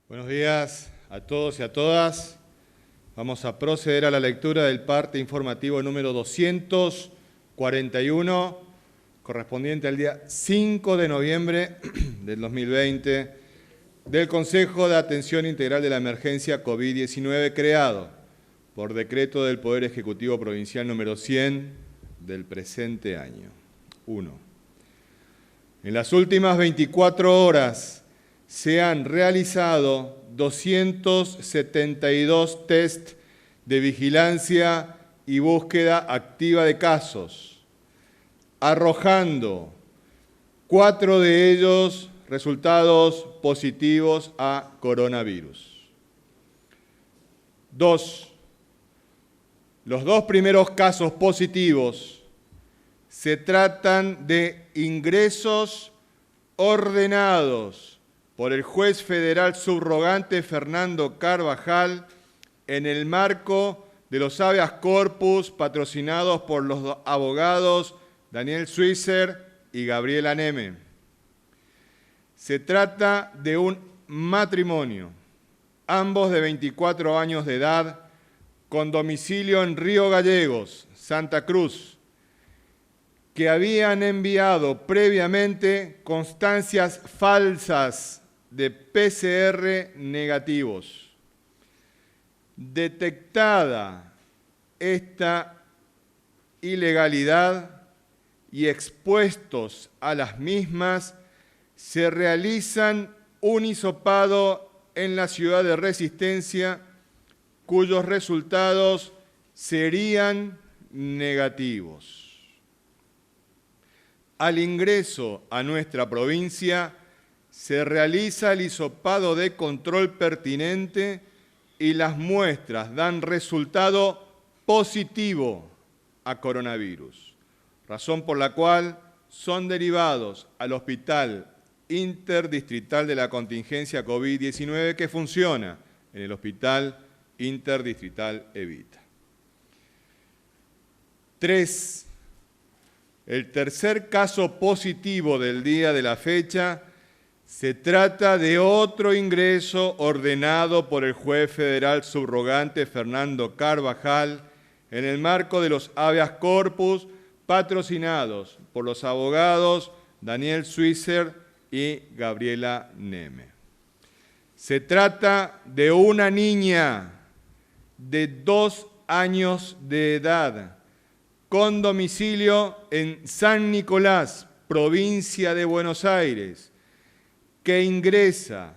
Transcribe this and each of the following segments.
Buenos días a todos y a todas. Vamos a proceder a la lectura del parte informativo número 241, correspondiente al día 5 de noviembre del 2020, del Consejo de Atención Integral de la Emergencia COVID-19, creado por decreto del Poder Ejecutivo Provincial número 100 del presente año. 1. En las últimas 24 horas, se han realizado 272 test de vigilancia y búsqueda activa de casos, arrojando 4 de ellos resultados positivos a coronavirus. 2. Los 2 primeros casos positivos se tratan de ingresos ordenados por el juez federal subrogante Fernando Carvajal en el marco de los habeas corpus patrocinados por los abogados Daniel Swisher y Gabriela Neme. Se trata de un matrimonio, ambos de 24 años de edad, con domicilio en Río Gallegos, Santa Cruz, que habían enviado previamente constancias falsas de PCR negativos. Detectada esta ilegalidad y expuestos a las mismas, se realizan un hisopado en la ciudad de Resistencia, cuyos resultados serían negativos. Al ingreso a nuestra provincia, se realiza el hisopado de control pertinente y las muestras dan resultado positivo a coronavirus, razón por la cual son derivados al Hospital Interdistrital de la Contingencia COVID-19 que funciona en el Hospital Interdistrital Evita. 3. El tercer caso positivo del día de la fecha se trata de otro ingreso ordenado por el juez federal subrogante Fernando Carvajal en el marco de los habeas corpus patrocinados por los abogados Daniel Swisher y Gabriela Neme. Se trata de una niña de 2 años de edad, con domicilio en San Nicolás, provincia de Buenos Aires, que ingresa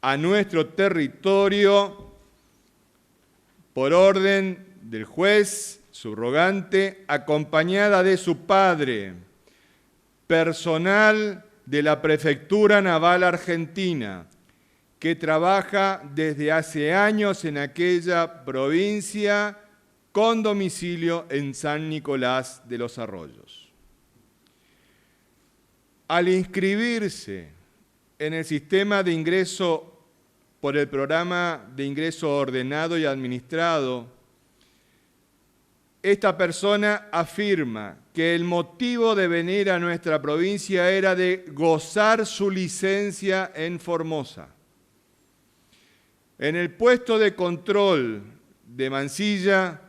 a nuestro territorio por orden del juez subrogante, acompañada de su padre, personal de la Prefectura Naval Argentina, que trabaja desde hace años en aquella provincia con domicilio en San Nicolás de los Arroyos. Al inscribirse en el sistema de ingreso por el programa de ingreso ordenado y administrado, esta persona afirma que el motivo de venir a nuestra provincia era de gozar su licencia en Formosa. En el puesto de control de Mansilla,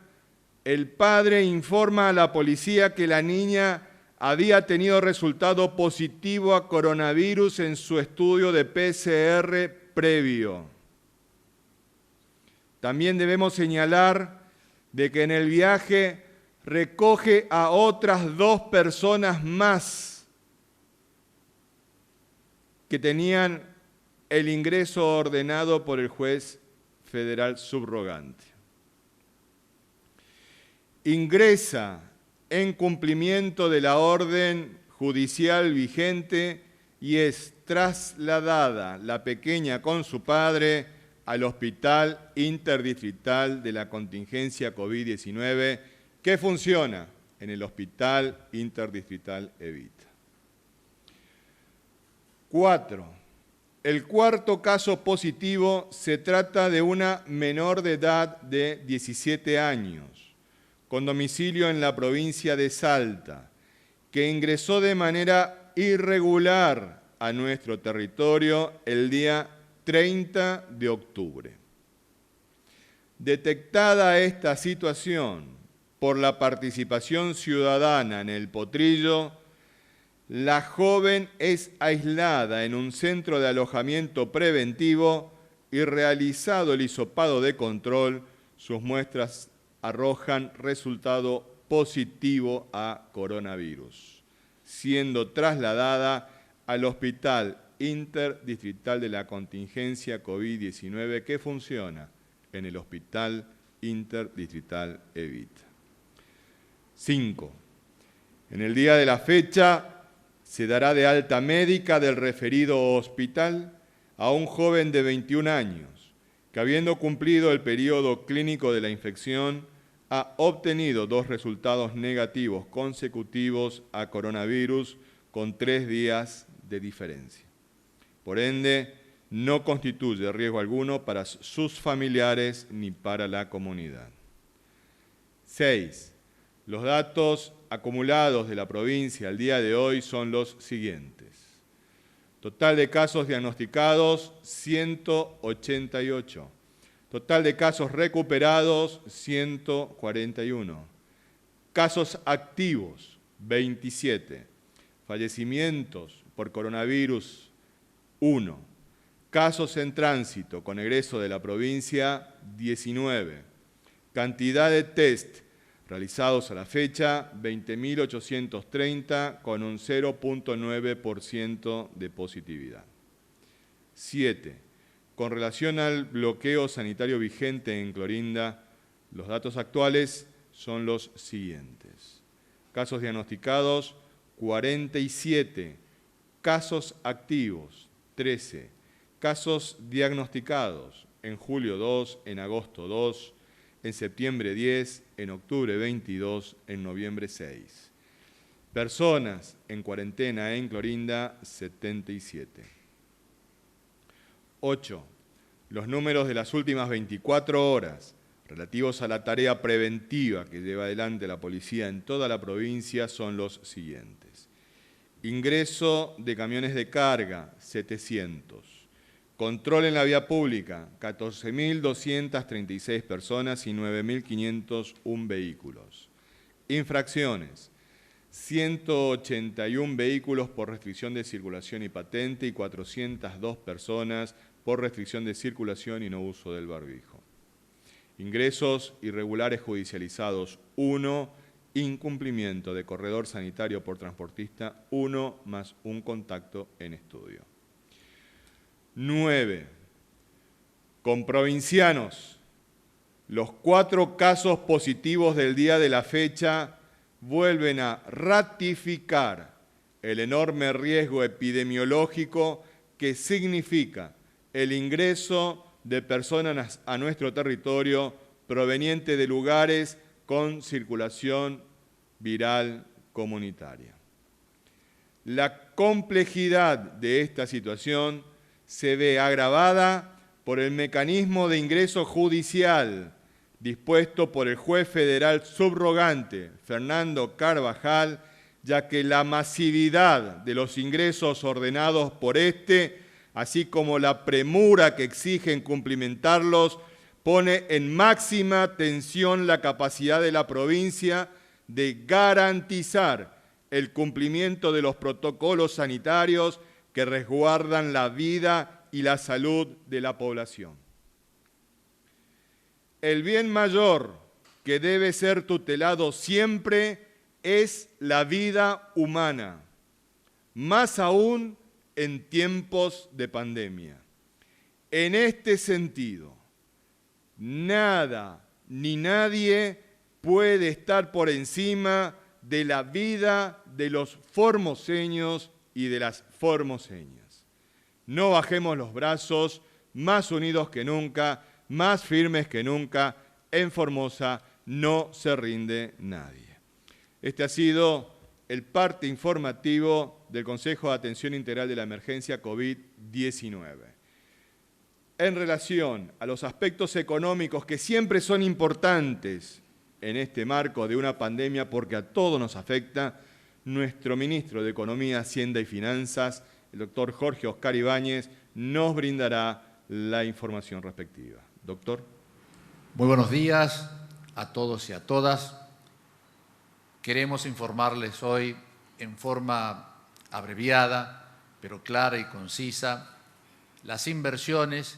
el padre informa a la policía que la niña había tenido resultado positivo a coronavirus en su estudio de PCR previo. También debemos señalar de que en el viaje recoge a otras 2 personas más que tenían el ingreso ordenado por el juez federal subrogante. Ingresa en cumplimiento de la orden judicial vigente y es trasladada la pequeña con su padre al Hospital Interdistrital de la Contingencia COVID-19 que funciona en el Hospital Interdistrital Evita. 4. El cuarto caso positivo se trata de una menor de edad de 17 años, con domicilio en la provincia de Salta, que ingresó de manera irregular a nuestro territorio el día 30 de octubre. Detectada esta situación por la participación ciudadana en el Potrillo, la joven es aislada en un centro de alojamiento preventivo y realizado el hisopado de control, sus muestras arrojan resultado positivo a coronavirus, siendo trasladada al Hospital Interdistrital de la Contingencia COVID-19 que funciona en el Hospital Interdistrital Evita. 5. En el día de la fecha se dará de alta médica del referido hospital a un joven de 21 años que, habiendo cumplido el periodo clínico de la infección, ha obtenido 2 resultados negativos consecutivos a coronavirus con 3 días de diferencia. Por ende, no constituye riesgo alguno para sus familiares ni para la comunidad. 6. Los datos acumulados de la provincia al día de hoy son los siguientes. Total de casos diagnosticados, 188. Total de casos recuperados, 141. Casos activos, 27. Fallecimientos por coronavirus, 1. Casos en tránsito con egreso de la provincia, 19. Cantidad de test realizados a la fecha, 20.830, con un 0.9% de positividad. 7. Con relación al bloqueo sanitario vigente en Clorinda, los datos actuales son los siguientes. Casos diagnosticados, 47. Casos activos, 13. Casos diagnosticados en julio 2, en agosto 2, en septiembre 10, en octubre 22, en noviembre 6. Personas en cuarentena en Clorinda, 77. 8. Los números de las últimas 24 horas relativos a la tarea preventiva que lleva adelante la policía en toda la provincia son los siguientes. Ingreso de camiones de carga, 700. Control en la vía pública, 14.236 personas y 9.501 vehículos. Infracciones, 181 vehículos por restricción de circulación y patente y 402 personas por restricción de circulación y no uso del barbijo. Ingresos irregulares judicializados, 1. Incumplimiento de corredor sanitario por transportista, 1 más un contacto en estudio. 9. Con provincianos, los 4 casos positivos del día de la fecha vuelven a ratificar el enorme riesgo epidemiológico que significa el ingreso de personas a nuestro territorio proveniente de lugares con circulación viral comunitaria. La complejidad de esta situación se ve agravada por el mecanismo de ingreso judicial dispuesto por el juez federal subrogante Fernando Carvajal, ya que la masividad de los ingresos ordenados por este, así como la premura que exigen cumplimentarlos, pone en máxima tensión la capacidad de la provincia de garantizar el cumplimiento de los protocolos sanitarios que resguardan la vida y la salud de la población. El bien mayor que debe ser tutelado siempre es la vida humana, más aún en tiempos de pandemia. En este sentido, nada ni nadie puede estar por encima de la vida de los formoseños y de las formoseñas. No bajemos los brazos, más unidos que nunca, más firmes que nunca. En Formosa no se rinde nadie. Este ha sido el parte informativo del Consejo de Atención Integral de la Emergencia COVID-19. En relación a los aspectos económicos que siempre son importantes en este marco de una pandemia porque a todos nos afecta, nuestro ministro de Economía, Hacienda y Finanzas, el doctor Jorge Oscar Ibáñez, nos brindará la información respectiva. Doctor. Muy buenos días a todos y a todas. Queremos informarles hoy en forma abreviada, pero clara y concisa, las inversiones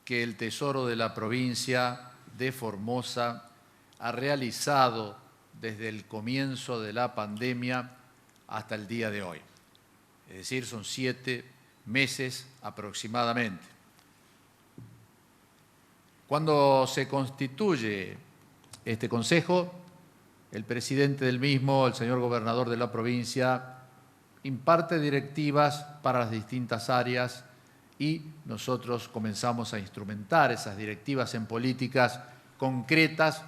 que el Tesoro de la provincia de Formosa ha realizado desde el comienzo de la pandemia hasta el día de hoy. Es decir, son 7 meses aproximadamente. Cuando se constituye este Consejo, el presidente del mismo, el señor gobernador de la provincia, imparte directivas para las distintas áreas y nosotros comenzamos a instrumentar esas directivas en políticas concretas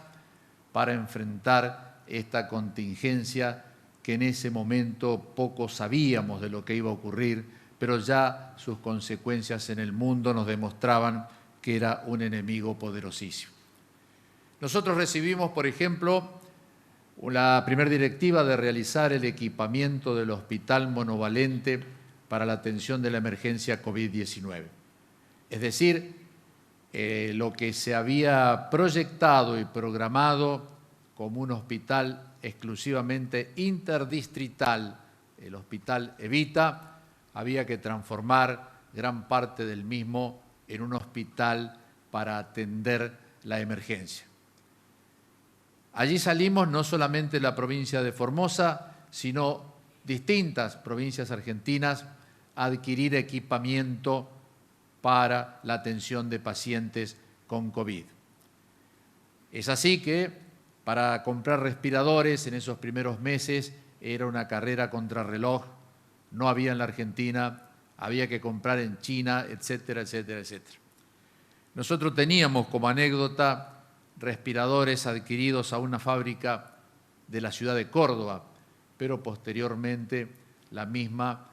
para enfrentar esta contingencia que en ese momento poco sabíamos de lo que iba a ocurrir, pero ya sus consecuencias en el mundo nos demostraban que era un enemigo poderosísimo. Nosotros recibimos, por ejemplo, la primera directiva de realizar el equipamiento del hospital monovalente para la atención de la emergencia COVID-19. Es decir, lo que se había proyectado y programado como un hospital exclusivamente interdistrital, el Hospital Evita, había que transformar gran parte del mismo en un hospital para atender la emergencia. Allí salimos no solamente la provincia de Formosa, sino distintas provincias argentinas a adquirir equipamiento para la atención de pacientes con COVID. Es así que para comprar respiradores en esos primeros meses era una carrera contrarreloj, no había en la Argentina, había que comprar en China, etcétera, etcétera, etcétera. Nosotros teníamos como anécdota respiradores adquiridos a una fábrica de la ciudad de Córdoba, pero posteriormente la misma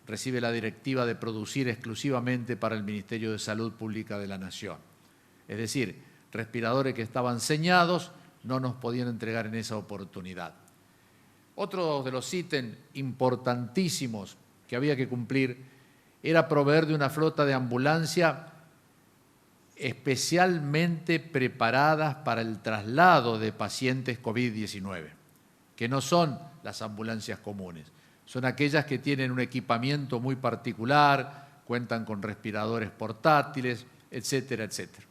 recibe la directiva de producir exclusivamente para el Ministerio de Salud Pública de la Nación. Es decir, respiradores que estaban señados no nos podían entregar en esa oportunidad. Otro de los ítems importantísimos que había que cumplir era proveer de una flota de ambulancia especialmente preparadas para el traslado de pacientes COVID-19, que no son las ambulancias comunes, son aquellas que tienen un equipamiento muy particular, cuentan con respiradores portátiles, etcétera, etcétera.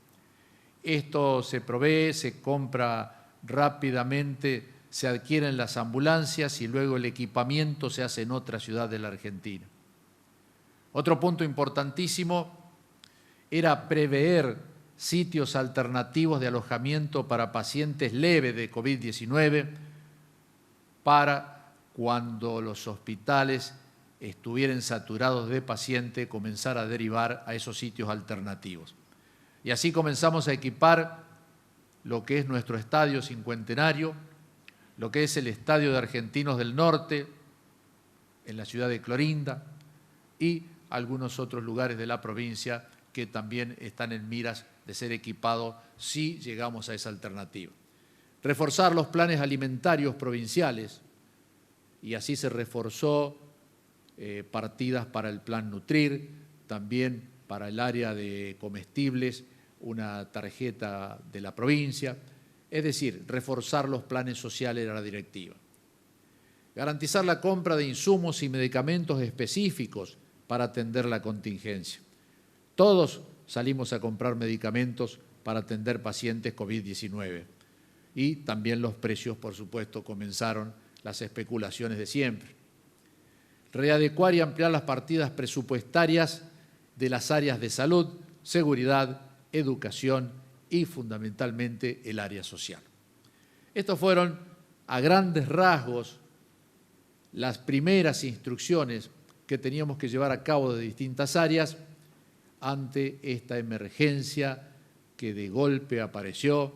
Esto se provee, se compra rápidamente, se adquieren las ambulancias y luego el equipamiento se hace en otra ciudad de la Argentina. Otro punto importantísimo era prever sitios alternativos de alojamiento para pacientes leves de COVID-19 para cuando los hospitales estuvieran saturados de pacientes, comenzar a derivar a esos sitios alternativos. Y así comenzamos a equipar lo que es nuestro estadio cincuentenario, lo que es el Estadio de Argentinos del Norte, en la ciudad de Clorinda, y algunos otros lugares de la provincia que también están en miras de ser equipados si llegamos a esa alternativa. Reforzar los planes alimentarios provinciales, y así se reforzó partidas para el Plan Nutrir, también para el área de comestibles, una tarjeta de la provincia, es decir, reforzar los planes sociales de la directiva. Garantizar la compra de insumos y medicamentos específicos para atender la contingencia. Todos salimos a comprar medicamentos para atender pacientes COVID-19 y también los precios, por supuesto, comenzaron las especulaciones de siempre. Readecuar y ampliar las partidas presupuestarias de las áreas de salud, seguridad, educación y fundamentalmente el área social. Estos fueron a grandes rasgos las primeras instrucciones que teníamos que llevar a cabo de distintas áreas ante esta emergencia que de golpe apareció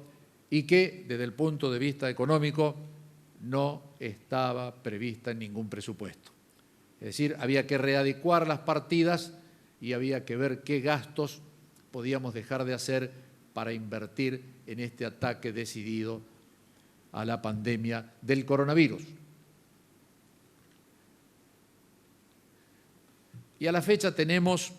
y que desde el punto de vista económico no estaba prevista en ningún presupuesto. Es decir, había que readecuar las partidas y había que ver qué gastos podíamos dejar de hacer para invertir en este ataque decidido a la pandemia del coronavirus. Y a la fecha tenemos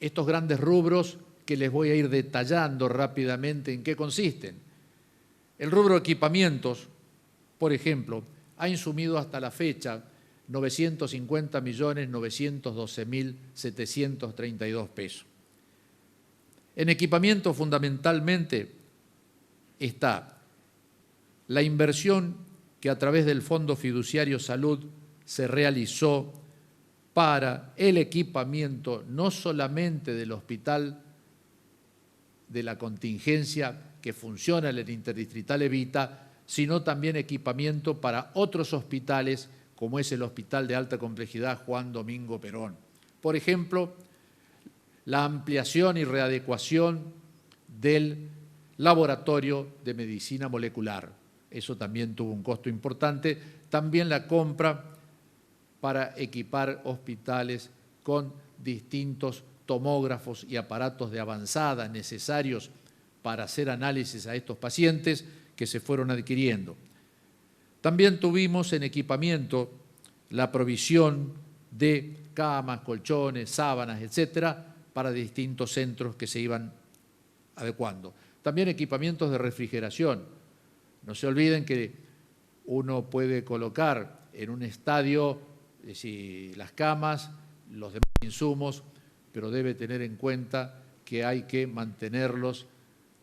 estos grandes rubros que les voy a ir detallando rápidamente en qué consisten. El rubro equipamientos, por ejemplo, ha insumido hasta la fecha 950.912.732 pesos. En equipamiento fundamentalmente está la inversión que a través del Fondo Fiduciario Salud se realizó para el equipamiento no solamente del hospital de la contingencia que funciona en el Interdistrital Evita, sino también equipamiento para otros hospitales como es el Hospital de Alta Complejidad Juan Domingo Perón. Por ejemplo, la ampliación y readecuación del laboratorio de medicina molecular. Eso también tuvo un costo importante. También la compra para equipar hospitales con distintos tomógrafos y aparatos de avanzada necesarios para hacer análisis a estos pacientes que se fueron adquiriendo. También tuvimos en equipamiento la provisión de camas, colchones, sábanas, etcétera, para distintos centros que se iban adecuando. También equipamientos de refrigeración. No se olviden que uno puede colocar en un estadio las camas, los demás insumos, pero debe tener en cuenta que hay que mantenerlos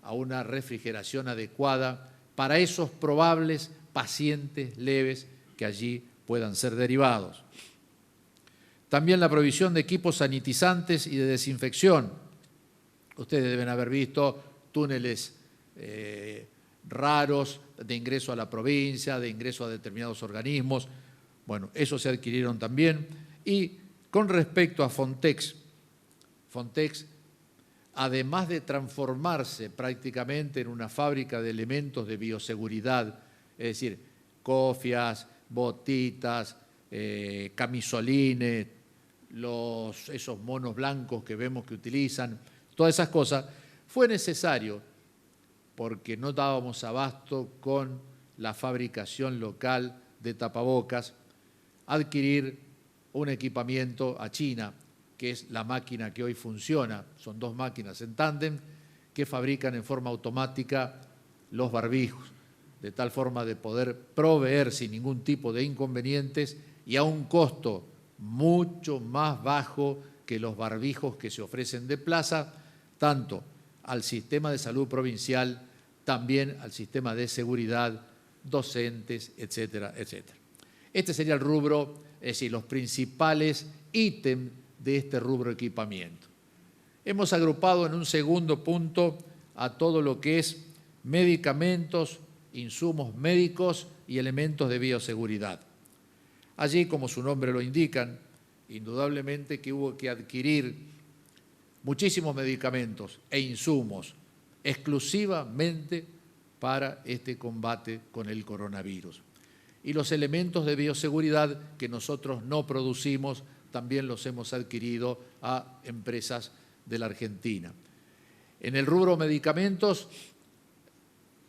a una refrigeración adecuada para esos probables pacientes leves que allí puedan ser derivados. También la provisión de equipos sanitizantes y de desinfección. Ustedes deben haber visto túneles raros de ingreso a la provincia, de ingreso a determinados organismos. Bueno, esos se adquirieron también. Y con respecto a Fontex, además de transformarse prácticamente en una fábrica de elementos de bioseguridad, es decir, cofias, botitas, camisolines, esos monos blancos que vemos que utilizan, todas esas cosas, fue necesario, porque no dábamos abasto con la fabricación local de tapabocas, adquirir un equipamiento a China, que es la máquina que hoy funciona, son dos máquinas en tándem, que fabrican en forma automática los barbijos, de tal forma de poder proveer sin ningún tipo de inconvenientes y a un costo mucho más bajo que los barbijos que se ofrecen de plaza, tanto al sistema de salud provincial, también al sistema de seguridad, docentes, etcétera, etcétera. Este sería el rubro, es decir, los principales ítems de este rubro equipamiento. Hemos agrupado en un segundo punto a todo lo que es medicamentos, insumos médicos y elementos de bioseguridad. Allí, como su nombre lo indican, indudablemente que hubo que adquirir muchísimos medicamentos e insumos exclusivamente para este combate con el coronavirus. Y los elementos de bioseguridad que nosotros no producimos también los hemos adquirido a empresas de la Argentina. En el rubro medicamentos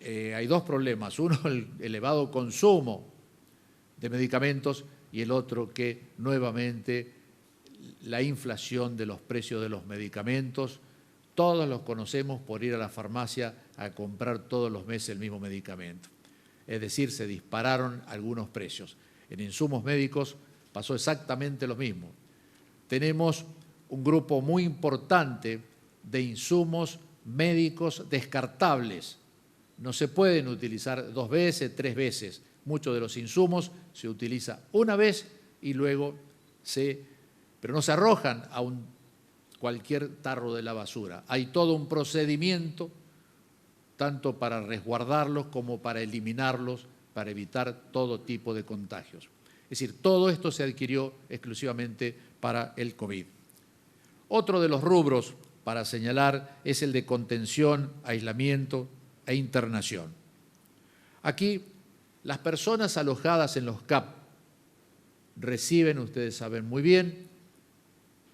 hay dos problemas. Uno, el elevado consumo de medicamentos y el otro que nuevamente la inflación de los precios de los medicamentos. Todos los conocemos por ir a la farmacia a comprar todos los meses el mismo medicamento. Es decir, se dispararon algunos precios. En insumos médicos pasó exactamente lo mismo. Tenemos un grupo muy importante de insumos médicos descartables. No se pueden utilizar 2 veces, 3 veces. Muchos de los insumos se utiliza una vez y luego pero no se arrojan a cualquier tarro de la basura. Hay todo un procedimiento, tanto para resguardarlos como para eliminarlos, para evitar todo tipo de contagios. Es decir, todo esto se adquirió exclusivamente para el COVID. Otro de los rubros para señalar es el de contención, aislamiento e internación. Aquí, las personas alojadas en los CAP reciben, ustedes saben muy bien,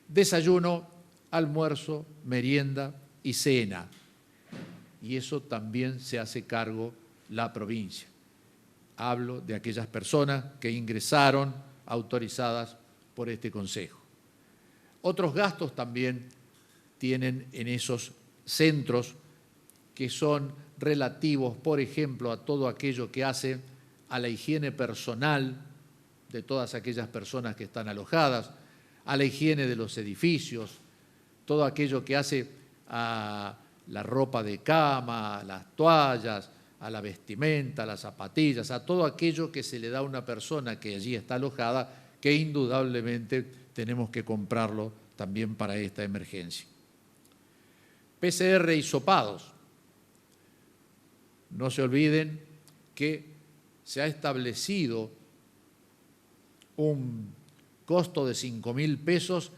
desayuno, almuerzo, merienda y cena. Y eso también se hace cargo la provincia. Hablo de aquellas personas que ingresaron autorizadas por este Consejo. Otros gastos también tienen en esos centros que son relativos, por ejemplo, a todo aquello que hace a la higiene personal de todas aquellas personas que están alojadas, a la higiene de los edificios, todo aquello que hace a la ropa de cama, a las toallas, a la vestimenta, a las zapatillas, a todo aquello que se le da a una persona que allí está alojada, que indudablemente tenemos que comprarlo también para esta emergencia. PCR hisopados. No se olviden que se ha establecido un costo de 5.000 pesos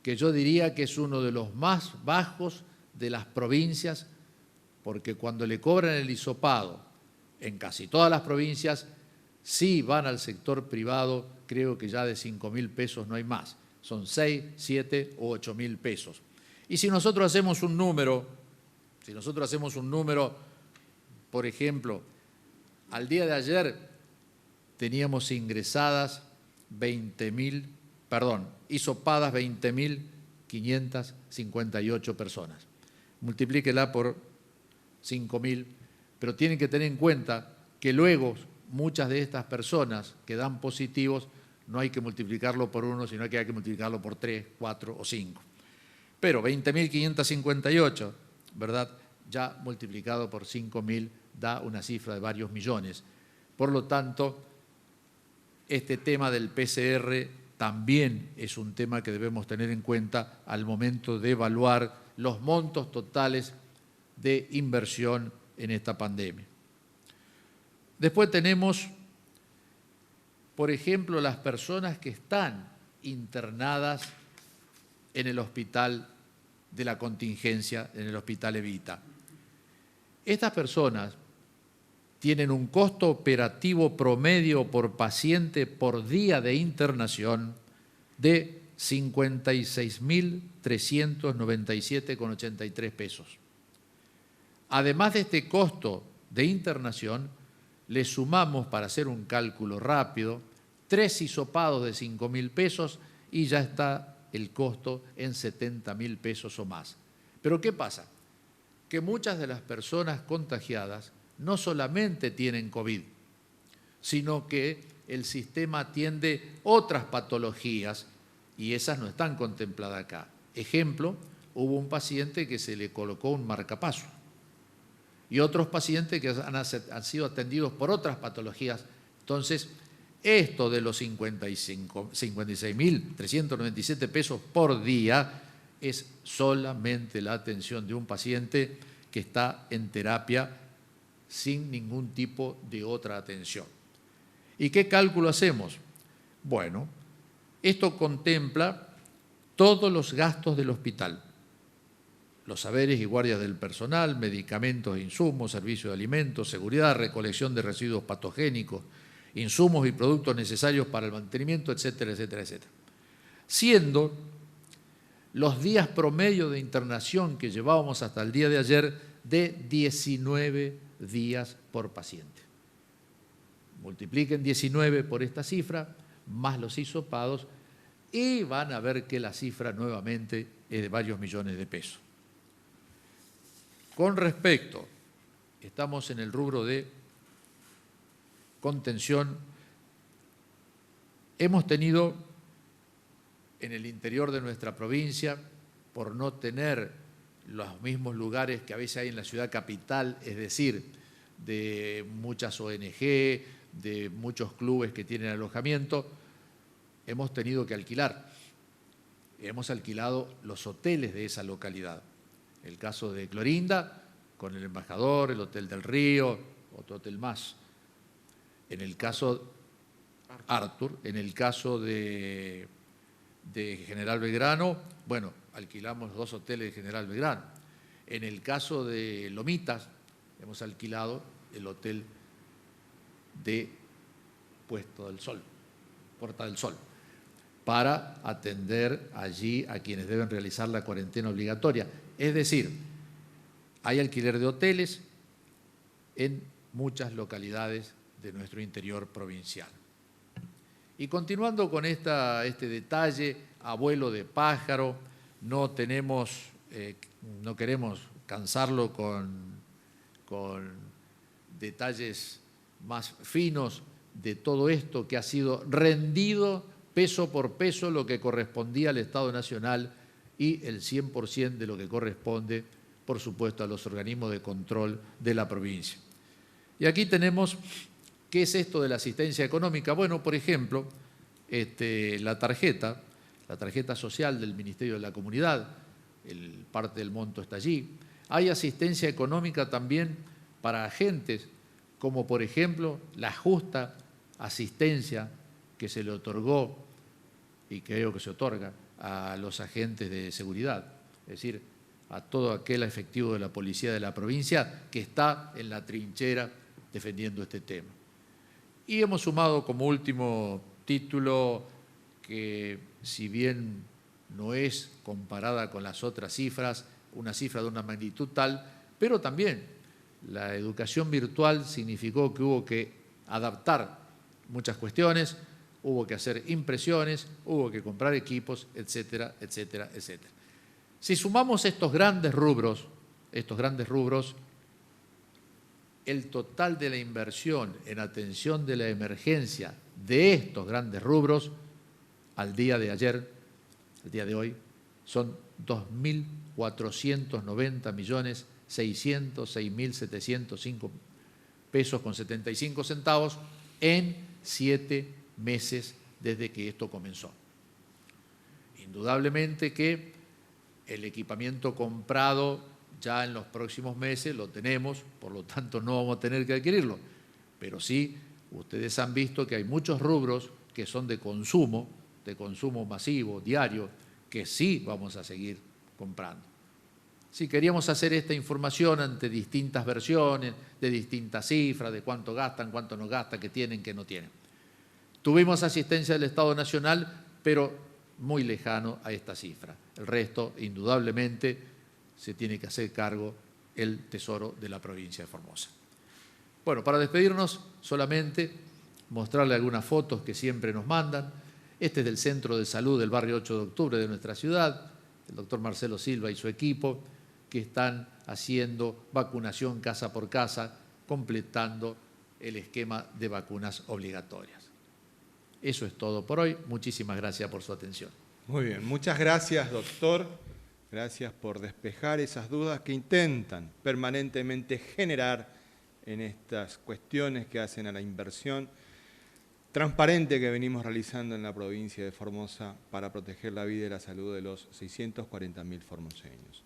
que yo diría que es uno de los más bajos de las provincias, porque cuando le cobran el hisopado en casi todas las provincias, sí van al sector privado, creo que ya de 5.000 pesos no hay más, son 6, 7 o 8.000 pesos. Y si nosotros hacemos un número, por ejemplo, al día de ayer teníamos ingresadas hisopadas 20.558 personas. Multiplíquela por 5.000, pero tienen que tener en cuenta que luego muchas de estas personas que dan positivos no hay que multiplicarlo por 1, sino que hay que multiplicarlo por 3, 4 o 5. Pero 20.558, ¿verdad?, ya multiplicado por 5.000 da una cifra de varios millones. Por lo tanto, este tema del PCR también es un tema que debemos tener en cuenta al momento de evaluar los montos totales de inversión en esta pandemia. Después tenemos, por ejemplo, las personas que están internadas en el hospital de la contingencia, en el Hospital Evita. Estas personas tienen un costo operativo promedio por paciente por día de internación de 56.397,83 pesos. Además de este costo de internación, le sumamos, para hacer un cálculo rápido, 3 hisopados de 5.000 pesos y ya está el costo en 70.000 pesos o más. Pero ¿qué pasa? Que muchas de las personas contagiadas no solamente tienen COVID, sino que el sistema atiende otras patologías y esas no están contempladas acá. Ejemplo, hubo un paciente que se le colocó un marcapaso y otros pacientes que han sido atendidos por otras patologías. Entonces, esto de los 56.397 pesos por día es solamente la atención de un paciente que está en terapia sin ningún tipo de otra atención. ¿Y qué cálculo hacemos? Bueno, esto contempla todos los gastos del hospital, los saberes y guardias del personal, medicamentos e insumos, servicio de alimentos, seguridad, recolección de residuos patogénicos, insumos y productos necesarios para el mantenimiento, etcétera, etcétera, etcétera. Siendo los días promedio de internación que llevábamos hasta el día de ayer de 19 días por paciente. Multipliquen 19 por esta cifra, más los hisopados, y van a ver que la cifra nuevamente es de varios millones de pesos. Con respecto, estamos en el rubro de contención, hemos tenido en el interior de nuestra provincia, por no tener los mismos lugares que a veces hay en la ciudad capital, es decir, de muchas ONG, de muchos clubes que tienen alojamiento, hemos tenido que alquilar. Hemos alquilado los hoteles de esa localidad. El caso de Clorinda, con el Embajador, el Hotel del Río, otro hotel más. En el caso Artur, en el caso de General Belgrano, bueno, alquilamos 2 hoteles de General Belgrano. En el caso de Lomitas, hemos alquilado el hotel de Puerta del Sol, para atender allí a quienes deben realizar la cuarentena obligatoria. Es decir, hay alquiler de hoteles en muchas localidades de nuestro interior provincial. Y continuando con este detalle, a vuelo de pájaro, no tenemos no queremos cansarlo con detalles más finos de todo esto que ha sido rendido peso por peso lo que correspondía al Estado Nacional y el 100% de lo que corresponde, por supuesto, a los organismos de control de la provincia. Y aquí tenemos, ¿qué es esto de la asistencia económica? Bueno, por ejemplo, la tarjeta social del Ministerio de la Comunidad, parte del monto está allí. Hay asistencia económica también para agentes, como por ejemplo la justa asistencia que se le otorgó y creo que se otorga a los agentes de seguridad, es decir, a todo aquel efectivo de la policía de la provincia que está en la trinchera defendiendo este tema. Y hemos sumado como último título que, si bien no es comparada con las otras cifras, una cifra de una magnitud tal, pero también la educación virtual significó que hubo que adaptar muchas cuestiones, hubo que hacer impresiones, hubo que comprar equipos, etcétera, etcétera, etcétera. Si sumamos estos grandes rubros, el total de la inversión en atención de la emergencia de estos grandes rubros al día de ayer, al día de hoy, son 2.490.606.705 pesos con 75 centavos en 7 meses desde que esto comenzó. Indudablemente que el equipamiento comprado ya en los próximos meses lo tenemos, por lo tanto no vamos a tener que adquirirlo, pero sí ustedes han visto que hay muchos rubros que son de consumo masivo, diario, que sí vamos a seguir comprando. Sí, queríamos hacer esta información ante distintas versiones, de distintas cifras, de cuánto gastan, cuánto no gastan, qué tienen, qué no tienen. Tuvimos asistencia del Estado Nacional, pero muy lejano a esta cifra. El resto, indudablemente, se tiene que hacer cargo el Tesoro de la provincia de Formosa. Bueno, para despedirnos, solamente mostrarle algunas fotos que siempre nos mandan. Este es del Centro de Salud del barrio 8 de Octubre de nuestra ciudad, el doctor Marcelo Silva y su equipo, que están haciendo vacunación casa por casa, completando el esquema de vacunas obligatorias. Eso es todo por hoy. Muchísimas gracias por su atención. Muy bien, muchas gracias, doctor. Gracias por despejar esas dudas que intentan permanentemente generar en estas cuestiones que hacen a la inversión transparente que venimos realizando en la provincia de Formosa para proteger la vida y la salud de los 640.000 formoseños.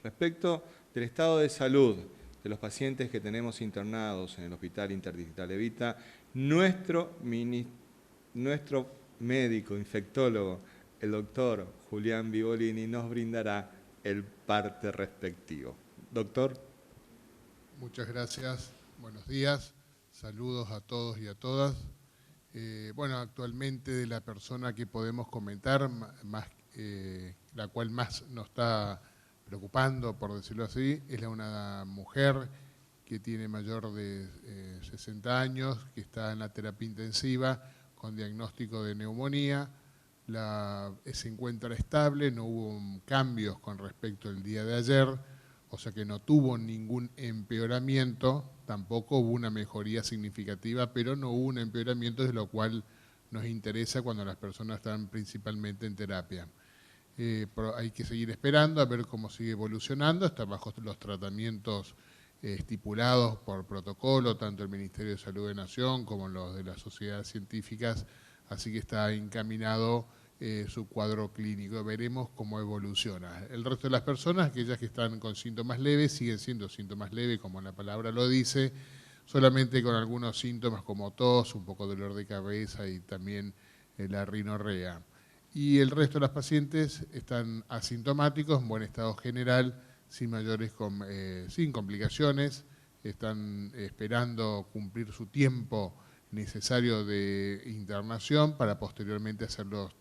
Respecto del estado de salud de los pacientes que tenemos internados en el Hospital Interdistrital Evita, nuestro médico infectólogo, el doctor Julián Vivolini, nos brindará el parte respectivo. Doctor. Muchas gracias. Buenos días. Saludos a todos y a todas. Bueno, actualmente de la persona que podemos comentar, la cual más nos está preocupando, por decirlo así, es una mujer que tiene mayor de 60 años, que está en la terapia intensiva con diagnóstico de neumonía. Se encuentra estable, no hubo cambios con respecto al día de ayer, o sea que no tuvo ningún empeoramiento, tampoco hubo una mejoría significativa, pero no hubo un empeoramiento, de lo cual nos interesa cuando las personas están principalmente en terapia. Pero hay que seguir esperando a ver cómo sigue evolucionando, está bajo los tratamientos estipulados por protocolo, tanto el Ministerio de Salud de Nación como los de las sociedades científicas, así que está encaminado su cuadro clínico. Veremos cómo evoluciona. El resto de las personas, aquellas que están con síntomas leves, siguen siendo síntomas leves, como la palabra lo dice, solamente con algunos síntomas como tos, un poco de dolor de cabeza y también la rinorrea. Y el resto de los pacientes están asintomáticos, en buen estado general, sin complicaciones, están esperando cumplir su tiempo necesario de internación para posteriormente hacer los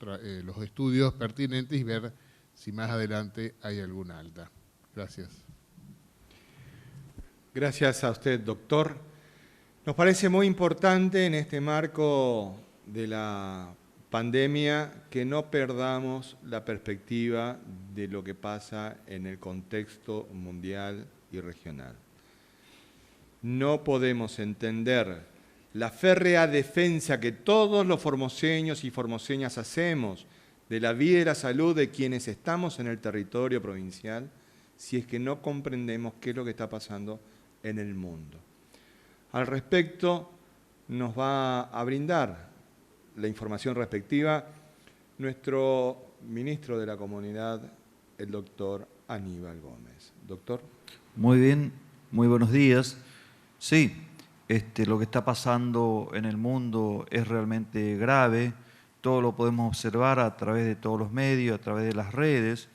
estudios pertinentes y ver si más adelante hay alguna alta. Gracias. Gracias a usted, doctor. Nos parece muy importante en este marco de la pandemia, que no perdamos la perspectiva de lo que pasa en el contexto mundial y regional. No podemos entender la férrea defensa que todos los formoseños y formoseñas hacemos de la vida y la salud de quienes estamos en el territorio provincial si es que no comprendemos qué es lo que está pasando en el mundo. Al respecto, nos va a brindar la información respectiva nuestro ministro de la Comunidad, el doctor Aníbal Gómez. Doctor. Muy bien, muy buenos días. Sí, lo que está pasando en el mundo es realmente grave. Todo lo podemos observar a través de todos los medios, a través de las redes,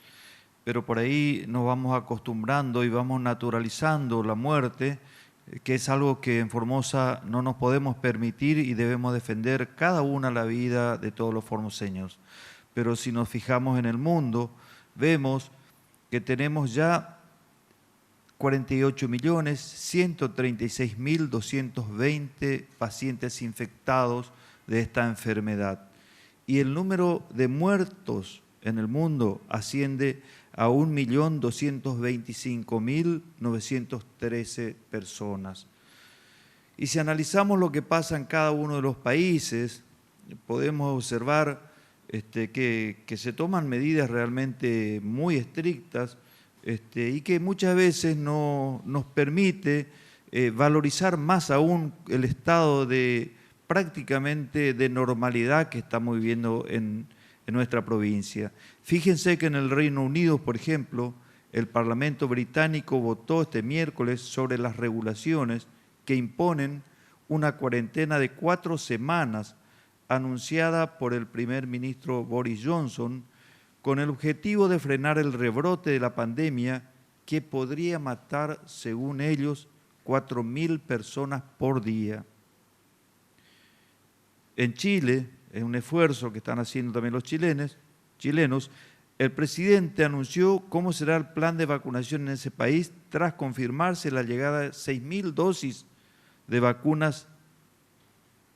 pero por ahí nos vamos acostumbrando y vamos naturalizando la muerte, que es algo que en Formosa no nos podemos permitir y debemos defender cada una la vida de todos los formoseños. Pero si nos fijamos en el mundo, vemos que tenemos ya 48.136.220 pacientes infectados de esta enfermedad. Y el número de muertos en el mundo asciende a 1.225.913 personas. Y si analizamos lo que pasa en cada uno de los países, podemos observar que se toman medidas realmente muy estrictas y que muchas veces no nos permite valorizar más aún el estado de prácticamente de normalidad que estamos viviendo en nuestra provincia. Fíjense que en el Reino Unido, por ejemplo, el Parlamento británico votó este miércoles sobre las regulaciones que imponen una cuarentena de 4 semanas anunciada por el primer ministro Boris Johnson con el objetivo de frenar el rebrote de la pandemia que podría matar, según ellos, 4.000 personas por día. En Chile, es un esfuerzo que están haciendo también los chilenos, el presidente anunció cómo será el plan de vacunación en ese país tras confirmarse la llegada de 6.000 dosis de vacunas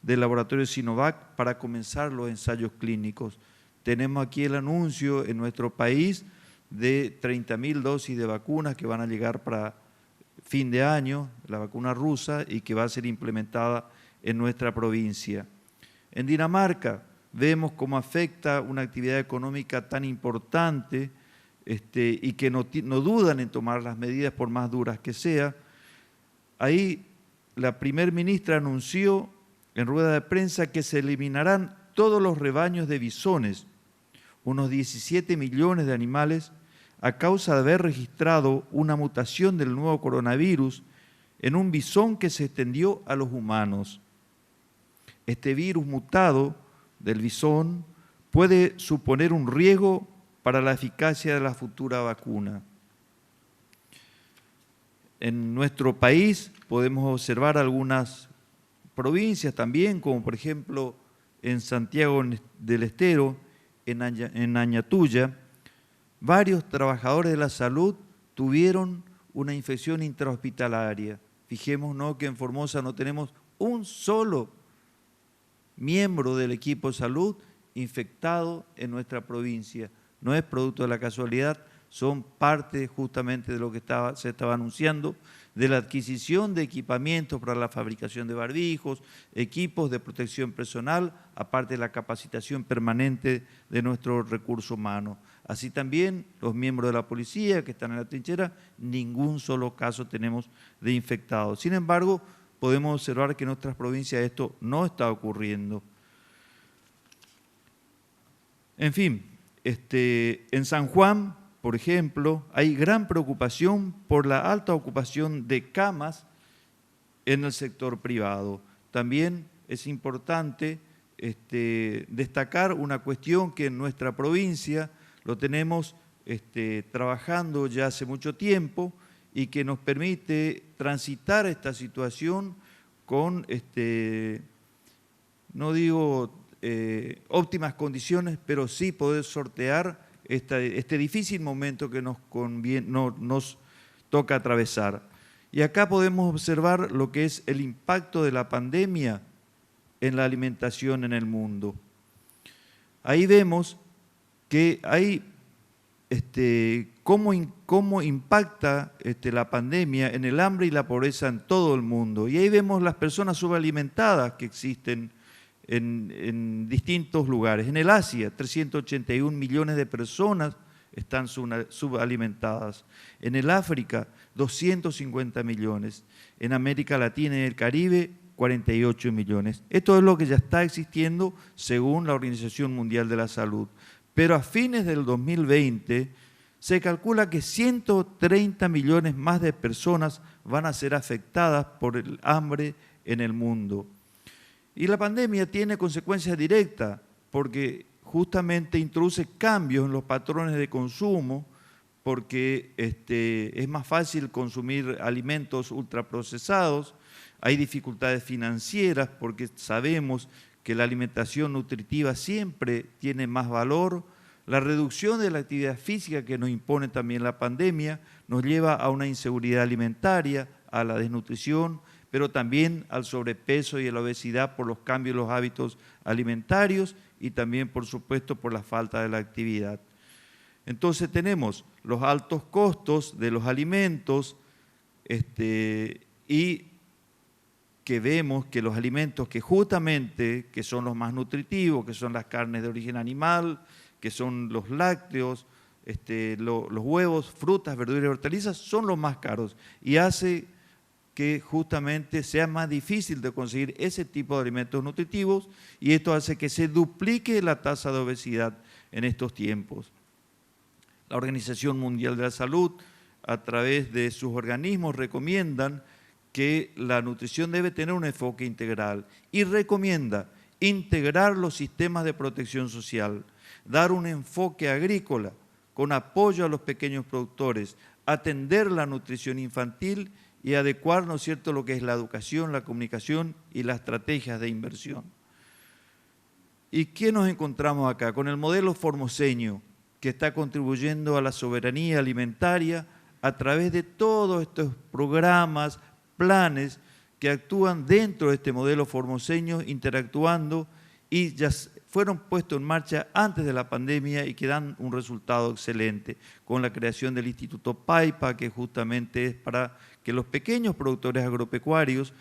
del laboratorio Sinovac para comenzar los ensayos clínicos. Tenemos aquí el anuncio en nuestro país de 30.000 dosis de vacunas que van a llegar para fin de año, la vacuna rusa, y que va a ser implementada en nuestra provincia. En Dinamarca vemos cómo afecta una actividad económica tan importante y que no dudan en tomar las medidas por más duras que sea. Ahí la primer ministra anunció en rueda de prensa que se eliminarán todos los rebaños de bisones, unos 17 millones de animales, a causa de haber registrado una mutación del nuevo coronavirus en un bisón que se extendió a los humanos. Este virus mutado del bisón puede suponer un riesgo para la eficacia de la futura vacuna. En nuestro país podemos observar algunas provincias también, como por ejemplo en Santiago del Estero, en Añatuya, varios trabajadores de la salud tuvieron una infección intrahospitalaria. Fijémonos que en Formosa no tenemos un solo miembro del equipo de salud infectado en nuestra provincia. No es producto de la casualidad, son parte justamente de lo que se estaba anunciando, de la adquisición de equipamientos para la fabricación de barbijos, equipos de protección personal, aparte de la capacitación permanente de nuestro recurso humano. Así también los miembros de la policía que están en la trinchera, ningún solo caso tenemos de infectados. Sin embargo, podemos observar que en otras provincias esto no está ocurriendo. En fin, en San Juan, por ejemplo, hay gran preocupación por la alta ocupación de camas en el sector privado. También es importante destacar una cuestión que en nuestra provincia lo tenemos trabajando ya hace mucho tiempo y que nos permite transitar esta situación con, no digo óptimas condiciones, pero sí poder sortear este difícil momento que nos toca atravesar. Y acá podemos observar lo que es el impacto de la pandemia en la alimentación en el mundo. ahí vemos que hay cómo impacta la pandemia en el hambre y la pobreza en todo el mundo. Y ahí vemos las personas subalimentadas que existen en distintos lugares. En el Asia, 381 millones de personas están subalimentadas. En el África, 250 millones. En América Latina y el Caribe, 48 millones. Esto es lo que ya está existiendo según la Organización Mundial de la Salud. Pero a fines del 2020 se calcula que 130 millones más de personas van a ser afectadas por el hambre en el mundo. Y la pandemia tiene consecuencias directas porque justamente introduce cambios en los patrones de consumo, porque es más fácil consumir alimentos ultraprocesados, hay dificultades financieras porque sabemos que la alimentación nutritiva siempre tiene más valor. La reducción de la actividad física que nos impone también la pandemia nos lleva a una inseguridad alimentaria, a la desnutrición, pero también al sobrepeso y a la obesidad por los cambios en los hábitos alimentarios y también, por supuesto, por la falta de la actividad. Entonces tenemos los altos costos de los alimentos y que vemos que los alimentos que justamente, que son los más nutritivos, que son las carnes de origen animal, que son los lácteos, los huevos, frutas, verduras y hortalizas, son los más caros y hace que justamente sea más difícil de conseguir ese tipo de alimentos nutritivos y esto hace que se duplique la tasa de obesidad en estos tiempos. La Organización Mundial de la Salud, a través de sus organismos, recomiendan que la nutrición debe tener un enfoque integral y recomienda integrar los sistemas de protección social, dar un enfoque agrícola con apoyo a los pequeños productores, atender la nutrición infantil y adecuar, ¿no es cierto?, lo que es la educación, la comunicación y las estrategias de inversión. ¿Y qué nos encontramos acá? Con el modelo formoseño, que está contribuyendo a la soberanía alimentaria a través de todos estos programas, planes que actúan dentro de este modelo formoseño, interactuando y ya fueron puestos en marcha antes de la pandemia y que dan un resultado excelente, con la creación del Instituto Paipa, que justamente es para que los pequeños productores agropecuarios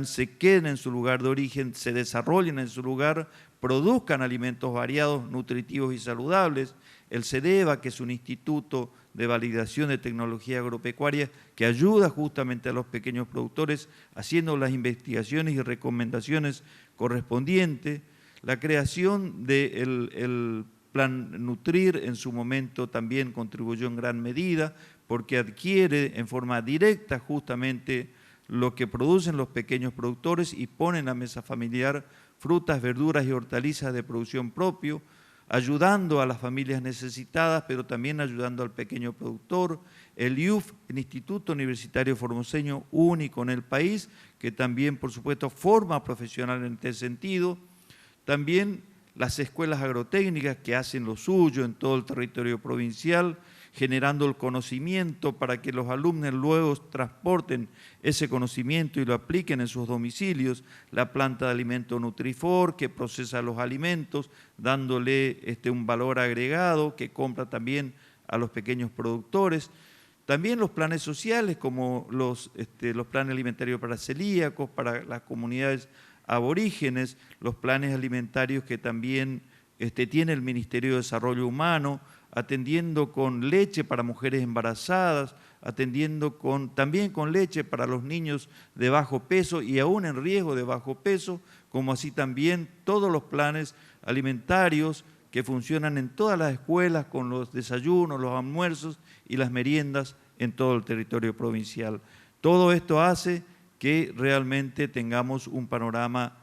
se queden en su lugar de origen, se desarrollen en su lugar, produzcan alimentos variados, nutritivos y saludables. El CEDEVA, que es un instituto de validación de tecnología agropecuaria que ayuda justamente a los pequeños productores haciendo las investigaciones y recomendaciones correspondientes. La creación del Plan Nutrir en su momento también contribuyó en gran medida porque adquiere en forma directa justamente lo que producen los pequeños productores y pone en la mesa familiar frutas, verduras y hortalizas de producción propio, ayudando a las familias necesitadas, pero también ayudando al pequeño productor. El IUF, el Instituto Universitario Formoseño, único en el país, que también, por supuesto, forma profesional en este sentido. También las escuelas agrotécnicas que hacen lo suyo en todo el territorio provincial, generando el conocimiento para que los alumnos luego transporten ese conocimiento y lo apliquen en sus domicilios. La planta de alimento Nutrifor, que procesa los alimentos, dándole un valor agregado, que compra también a los pequeños productores. También los planes sociales, como los planes alimentarios para celíacos, para las comunidades aborígenes, los planes alimentarios que también tiene el Ministerio de Desarrollo Humano, atendiendo con leche para mujeres embarazadas, atendiendo también con leche para los niños de bajo peso y aún en riesgo de bajo peso, como así también todos los planes alimentarios que funcionan en todas las escuelas con los desayunos, los almuerzos y las meriendas en todo el territorio provincial. Todo esto hace que realmente tengamos un panorama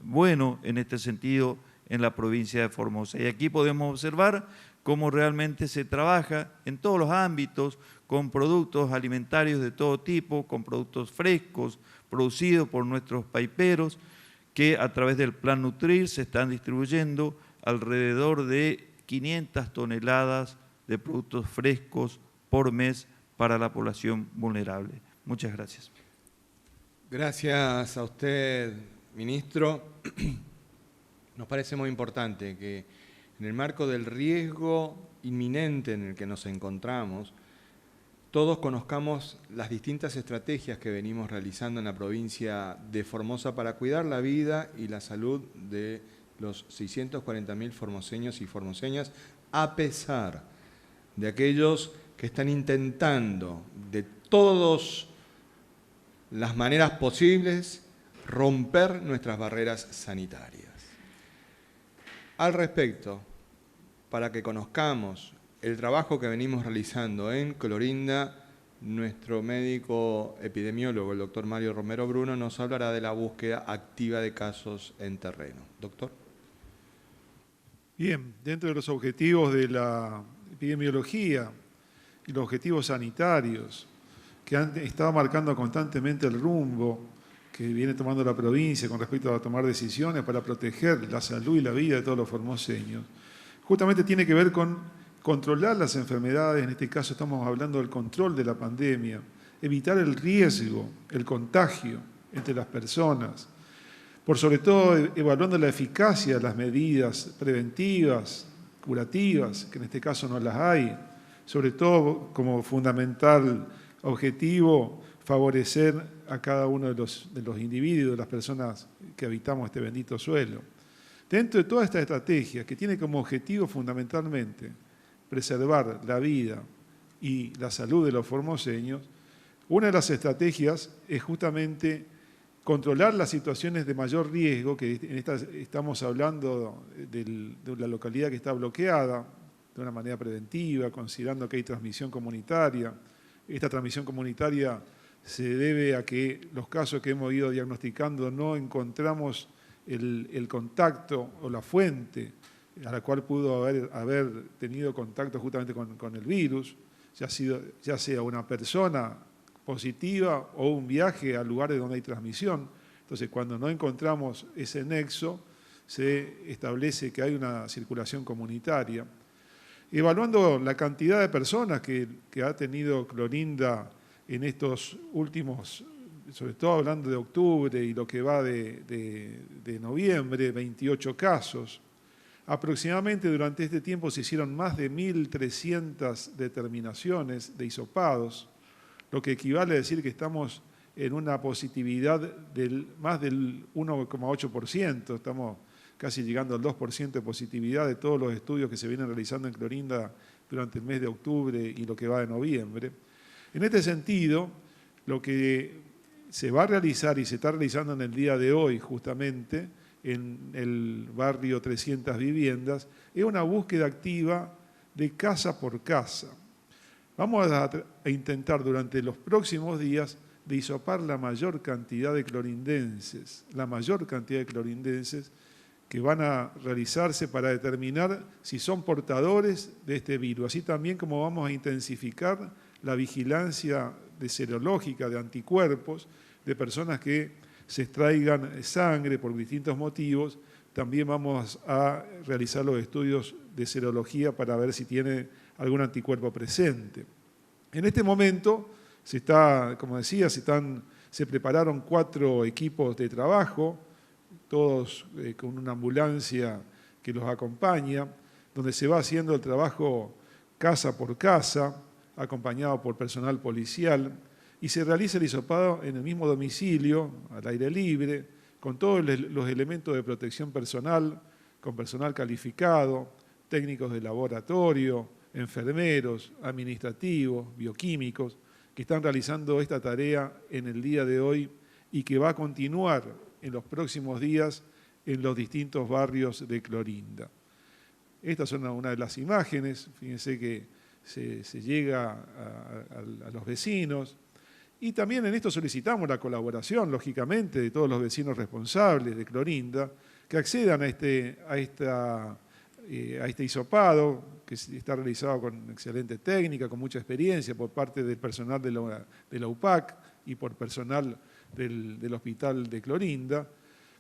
bueno en este sentido en la provincia de Formosa. Y aquí podemos observar cómo realmente se trabaja en todos los ámbitos con productos alimentarios de todo tipo, con productos frescos, producidos por nuestros paiperos, que a través del Plan Nutrir se están distribuyendo alrededor de 500 toneladas de productos frescos por mes para la población vulnerable. Muchas gracias. Gracias a usted, ministro. nos parece muy importante que en el marco del riesgo inminente en el que nos encontramos, todos conozcamos las distintas estrategias que venimos realizando en la provincia de Formosa para cuidar la vida y la salud de los 640.000 formoseños y formoseñas, a pesar de aquellos que están intentando de todas las maneras posibles romper nuestras barreras sanitarias. Al respecto, para que conozcamos el trabajo que venimos realizando en Clorinda, nuestro médico epidemiólogo, el doctor Mario Romero Bruno, nos hablará de la búsqueda activa de casos en terreno. Doctor. Bien, dentro de los objetivos de la epidemiología y los objetivos sanitarios que han estado marcando constantemente el rumbo que viene tomando la provincia con respecto a tomar decisiones para proteger la salud y la vida de todos los formoseños, justamente tiene que ver con controlar las enfermedades. En este caso estamos hablando del control de la pandemia, evitar el riesgo, el contagio entre las personas, por sobre todo evaluando la eficacia de las medidas preventivas, curativas, que en este caso no las hay, sobre todo como fundamental objetivo favorecer a cada uno de los individuos, de las personas que habitamos este bendito suelo. Dentro de toda esta estrategia, que tiene como objetivo fundamentalmente preservar la vida y la salud de los formoseños, una de las estrategias es justamente controlar las situaciones de mayor riesgo, que estamos hablando de la localidad que está bloqueada de una manera preventiva, considerando que hay transmisión comunitaria. Esta transmisión comunitaria se debe a que los casos que hemos ido diagnosticando no encontramos el contacto o la fuente a la cual pudo haber tenido contacto justamente con el virus, ya sea una persona positiva o un viaje a lugares donde hay transmisión. Entonces, cuando no encontramos ese nexo, se establece que hay una circulación comunitaria. Evaluando la cantidad de personas que ha tenido Clorinda en estos últimos, sobre todo hablando de octubre y lo que va de noviembre, 28 casos. Aproximadamente durante este tiempo se hicieron más de 1.300 determinaciones de hisopados, lo que equivale a decir que estamos en una positividad más del 1,8%, estamos casi llegando al 2% de positividad de todos los estudios que se vienen realizando en Clorinda durante el mes de octubre y lo que va de noviembre. En este sentido, lo que se va a realizar y se está realizando en el día de hoy justamente en el barrio 300 Viviendas es una búsqueda activa de casa por casa. Vamos a intentar durante los próximos días de hisopar la mayor cantidad de clorindenses, que van a realizarse para determinar si son portadores de este virus, así también como vamos a intensificar la vigilancia serológica de anticuerpos de personas que se extraigan sangre por distintos motivos. También vamos a realizar los estudios de serología para ver si tiene algún anticuerpo presente. En este momento como decía, se prepararon 4 equipos de trabajo, todos con una ambulancia que los acompaña, donde se va haciendo el trabajo casa por casa, acompañado por personal policial, y se realiza el hisopado en el mismo domicilio, al aire libre, con todos los elementos de protección personal, con personal calificado, técnicos de laboratorio, enfermeros, administrativos, bioquímicos, que están realizando esta tarea en el día de hoy y que va a continuar en los próximos días en los distintos barrios de Clorinda. Estas son una de las imágenes, fíjense que se llega a los vecinos, y también en esto solicitamos la colaboración, lógicamente, de todos los vecinos responsables de Clorinda, que accedan a este hisopado, que está realizado con excelente técnica, con mucha experiencia por parte del personal de la UPAC y por personal del Hospital de Clorinda,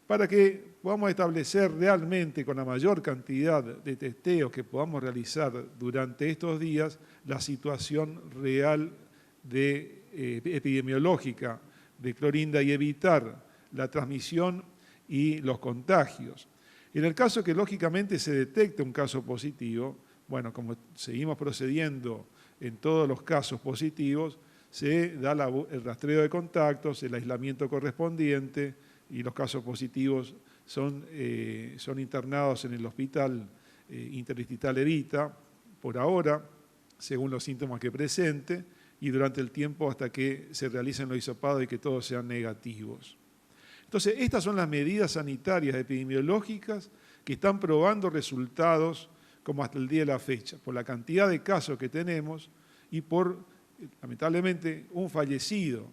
para que podamos establecer realmente con la mayor cantidad de testeos que podamos realizar durante estos días la situación real epidemiológica de Clorinda y evitar la transmisión y los contagios. En el caso que lógicamente se detecte un caso positivo, bueno, como seguimos procediendo en todos los casos positivos, se da el rastreo de contactos, el aislamiento correspondiente y los casos positivos son internados en el hospital interdistrital Evita, por ahora, según los síntomas que presente, y durante el tiempo hasta que se realicen los hisopados y que todos sean negativos. Entonces, estas son las medidas sanitarias epidemiológicas que están probando resultados como hasta el día de la fecha, por la cantidad de casos que tenemos y por, lamentablemente, un fallecido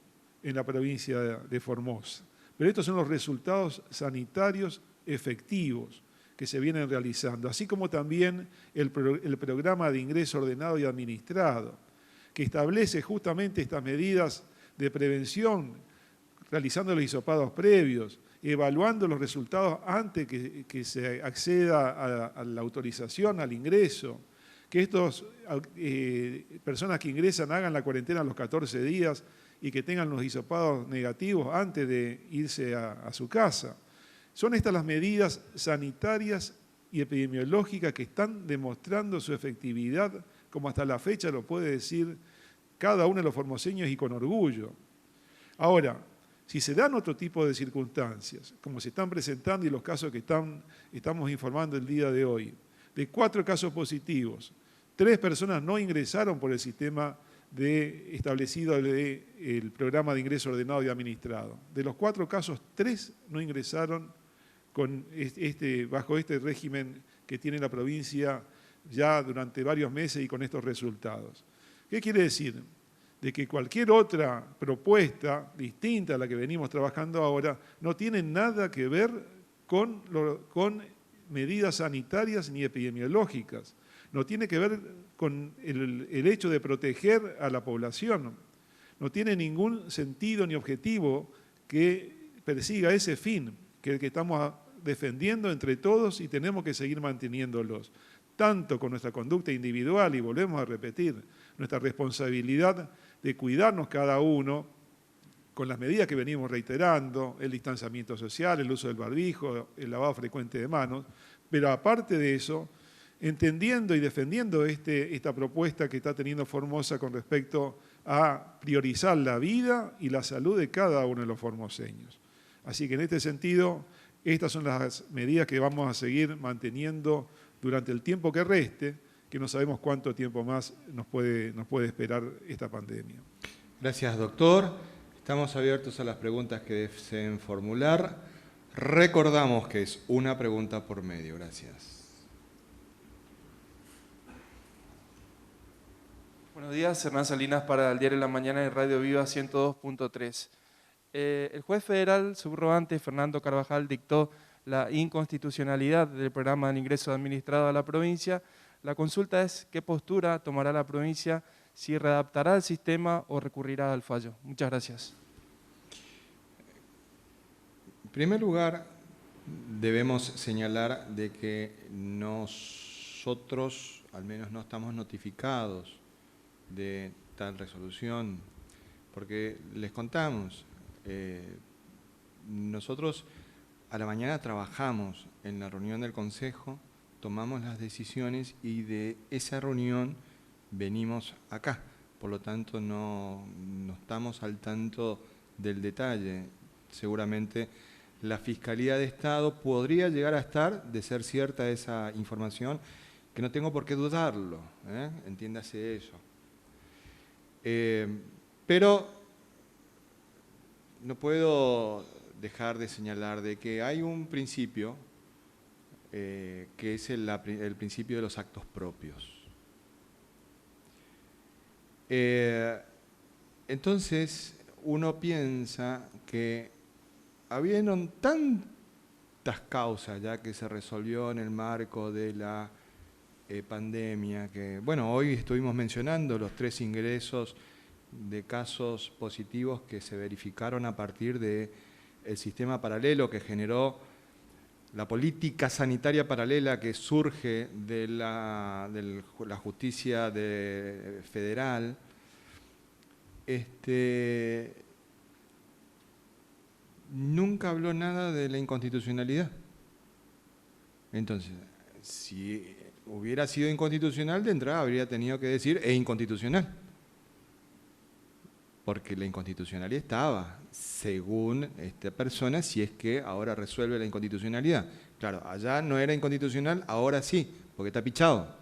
en la provincia de Formosa. Pero estos son los resultados sanitarios efectivos que se vienen realizando, así como también el programa de ingreso ordenado y administrado, que establece justamente estas medidas de prevención, realizando los hisopados previos, evaluando los resultados antes que se acceda a la autorización, al ingreso, que estas personas que ingresan hagan la cuarentena a los 14 días y que tengan los hisopados negativos antes de irse a su casa. Son estas las medidas sanitarias y epidemiológicas que están demostrando su efectividad, como hasta la fecha lo puede decir cada uno de los formoseños y con orgullo. Ahora, si se dan otro tipo de circunstancias, como se están presentando y los casos que estamos informando el día de hoy, de 4 casos positivos, 3 personas no ingresaron por el sistema establecido del programa de ingreso ordenado y administrado. De los 4 casos, 3 no ingresaron bajo este régimen que tiene la provincia ya durante varios meses y con estos resultados. ¿Qué quiere decir? De que cualquier otra propuesta distinta a la que venimos trabajando ahora no tiene nada que ver con medidas sanitarias ni epidemiológicas. No tiene que ver con el hecho de proteger a la población. No tiene ningún sentido ni objetivo que persiga ese fin, que estamos defendiendo entre todos y tenemos que seguir manteniéndolos, tanto con nuestra conducta individual, y volvemos a repetir, nuestra responsabilidad de cuidarnos cada uno con las medidas que venimos reiterando, el distanciamiento social, el uso del barbijo, el lavado frecuente de manos, pero aparte de eso, entendiendo y defendiendo esta propuesta que está teniendo Formosa con respecto a priorizar la vida y la salud de cada uno de los formoseños. Así que en este sentido, estas son las medidas que vamos a seguir manteniendo durante el tiempo que reste, que no sabemos cuánto tiempo más nos puede esperar esta pandemia. Gracias, doctor. Estamos abiertos a las preguntas que deseen formular. Recordamos que es una pregunta por medio. Gracias. Buenos días, Hernán Salinas para el Diario de la Mañana de Radio Viva 102.3. El juez federal subrogante Fernando Carvajal dictó la inconstitucionalidad del programa de ingreso administrado a la provincia. La consulta es qué postura tomará la provincia, si readaptará el sistema o recurrirá al fallo. Muchas gracias. En primer lugar, debemos señalar de que nosotros, al menos no estamos notificados de tal resolución, porque les contamos, nosotros a la mañana trabajamos en la reunión del Consejo, tomamos las decisiones y de esa reunión venimos acá. Por lo tanto, no estamos al tanto del detalle. Seguramente la Fiscalía de Estado podría llegar a estar, de ser cierta esa información, que no tengo por qué dudarlo, entiéndase eso. Pero no puedo dejar de señalar de que hay un principio que es el principio de los actos propios. Entonces, uno piensa que habieron tantas causas ya que se resolvió en el marco de la pandemia, que, bueno, hoy estuvimos mencionando los 3 ingresos de casos positivos que se verificaron a partir del sistema paralelo que generó la política sanitaria paralela que surge de la justicia federal. Nunca habló nada de la inconstitucionalidad. Entonces, si hubiera sido inconstitucional, de entrada habría tenido que decir es inconstitucional. Porque la inconstitucionalidad estaba, según esta persona, si es que ahora resuelve la inconstitucionalidad. Claro, allá no era inconstitucional, ahora sí, porque está pichado.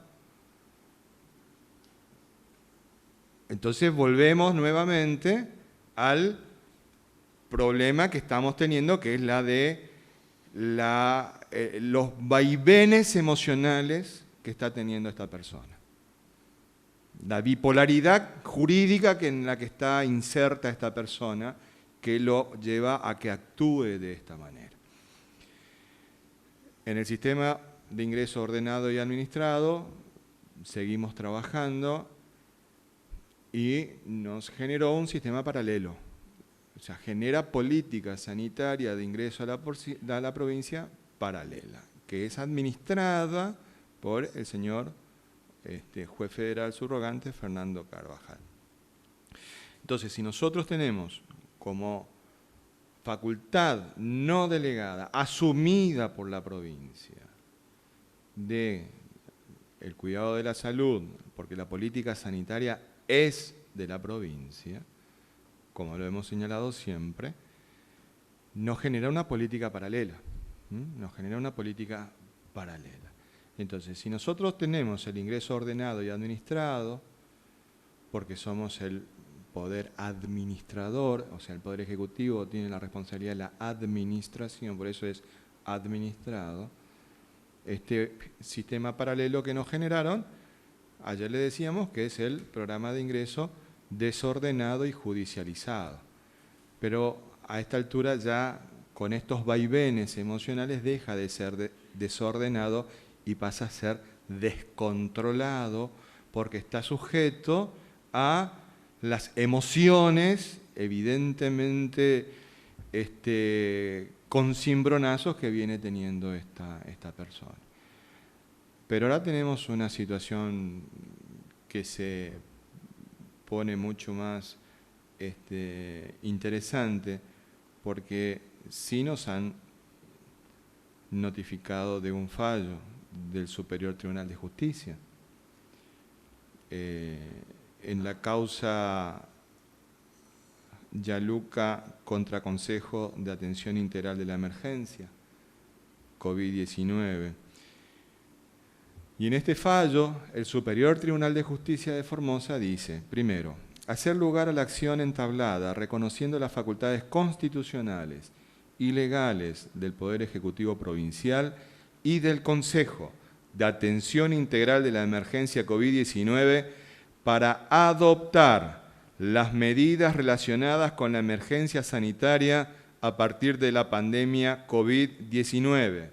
Entonces volvemos nuevamente al problema que estamos teniendo, que es la de los vaivenes emocionales que está teniendo esta persona. La bipolaridad jurídica en la que está inserta esta persona, que lo lleva a que actúe de esta manera. En el sistema de ingreso ordenado y administrado seguimos trabajando y nos generó un sistema paralelo. O sea, genera política sanitaria de ingreso a la provincia paralela, que es administrada por el señor juez federal subrogante Fernando Carvajal. Entonces, si nosotros tenemos como facultad no delegada, asumida por la provincia, de el cuidado de la salud, porque la política sanitaria es de la provincia, como lo hemos señalado siempre, nos genera una política paralela. Nos genera una política paralela. Entonces, si nosotros tenemos el ingreso ordenado y administrado, porque somos el poder administrador, o sea, el Poder Ejecutivo tiene la responsabilidad de la administración, por eso es administrado, este sistema paralelo que nos generaron, ayer le decíamos que es el programa de ingreso desordenado y judicializado. Pero a esta altura ya con estos vaivenes emocionales deja de ser desordenado y pasa a ser descontrolado porque está sujeto a las emociones, evidentemente con cimbronazos que viene teniendo esta persona. Pero ahora tenemos una situación que se pone mucho más interesante porque sí nos han notificado de un fallo del Superior Tribunal de Justicia. En la causa Yaluca contra Consejo de Atención Integral de la Emergencia, COVID-19. Y en este fallo, el Superior Tribunal de Justicia de Formosa dice, primero, hacer lugar a la acción entablada, reconociendo las facultades constitucionales y legales del Poder Ejecutivo Provincial y del Consejo de Atención Integral de la Emergencia COVID-19 para adoptar las medidas relacionadas con la emergencia sanitaria a partir de la pandemia COVID-19,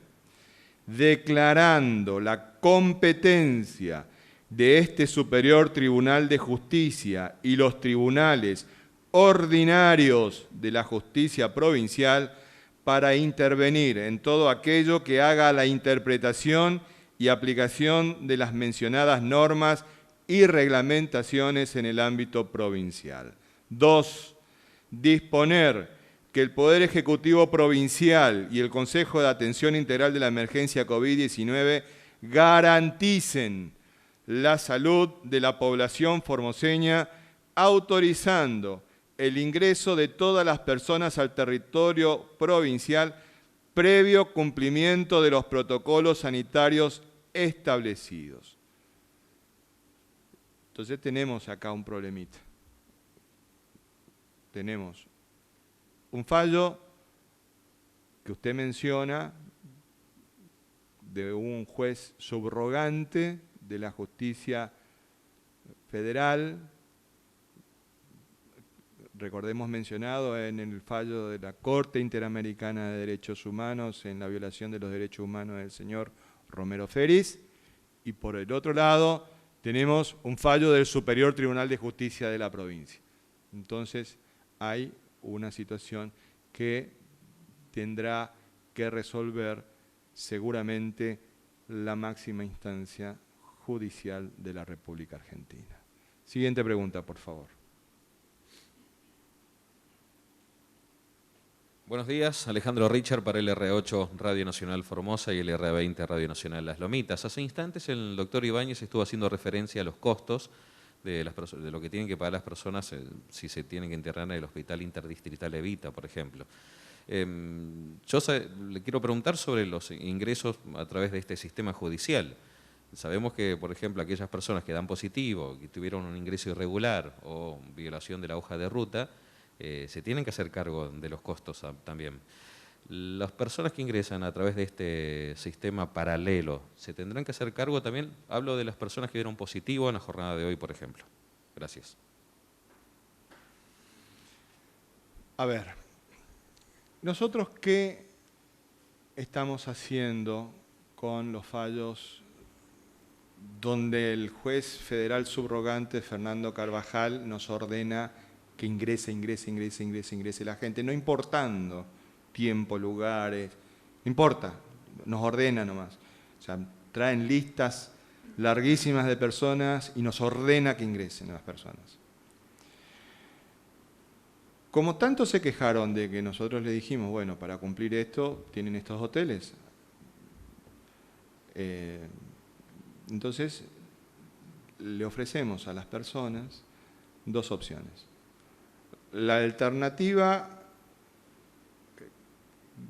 declarando la competencia de este Superior Tribunal de Justicia y los tribunales ordinarios de la justicia provincial para intervenir en todo aquello que haga la interpretación y aplicación de las mencionadas normas y reglamentaciones en el ámbito provincial. 2. Disponer que el Poder Ejecutivo Provincial y el Consejo de Atención Integral de la Emergencia COVID-19 garanticen la salud de la población formoseña, autorizando el ingreso de todas las personas al territorio provincial previo cumplimiento de los protocolos sanitarios establecidos. Entonces tenemos acá un problemita. Tenemos un fallo que usted menciona de un juez subrogante de la justicia federal, recordemos mencionado en el fallo de la Corte Interamericana de Derechos Humanos en la violación de los derechos humanos del señor Romero Feris, y por el otro lado tenemos un fallo del Superior Tribunal de Justicia de la provincia. Entonces hay una situación que tendrá que resolver seguramente la máxima instancia judicial de la República Argentina. Siguiente pregunta, por favor. Buenos días, Alejandro Richard para el LR8 Radio Nacional Formosa y el LR20 Radio Nacional Las Lomitas. Hace instantes el doctor Ibáñez estuvo haciendo referencia a los costos de lo que tienen que pagar las personas si se tienen que internar en el Hospital Interdistrital Evita, por ejemplo. Le quiero preguntar sobre los ingresos a través de este sistema judicial. Sabemos que, por ejemplo, aquellas personas que dan positivo, que tuvieron un ingreso irregular o violación de la hoja de ruta, se tienen que hacer cargo de los costos también. Las personas que ingresan a través de este sistema paralelo, ¿se tendrán que hacer cargo también? Hablo de las personas que dieron positivo en la jornada de hoy, por ejemplo. Gracias. A ver, nosotros qué estamos haciendo con los fallos donde el juez federal subrogante Fernando Carvajal nos ordena que ingrese la gente, no importando tiempo, lugares, no importa, nos ordena nomás. O sea, traen listas larguísimas de personas y nos ordena que ingresen las personas. Como tanto se quejaron de que nosotros le dijimos, bueno, para cumplir esto tienen estos hoteles. Entonces, le ofrecemos a las personas dos opciones. La alternativa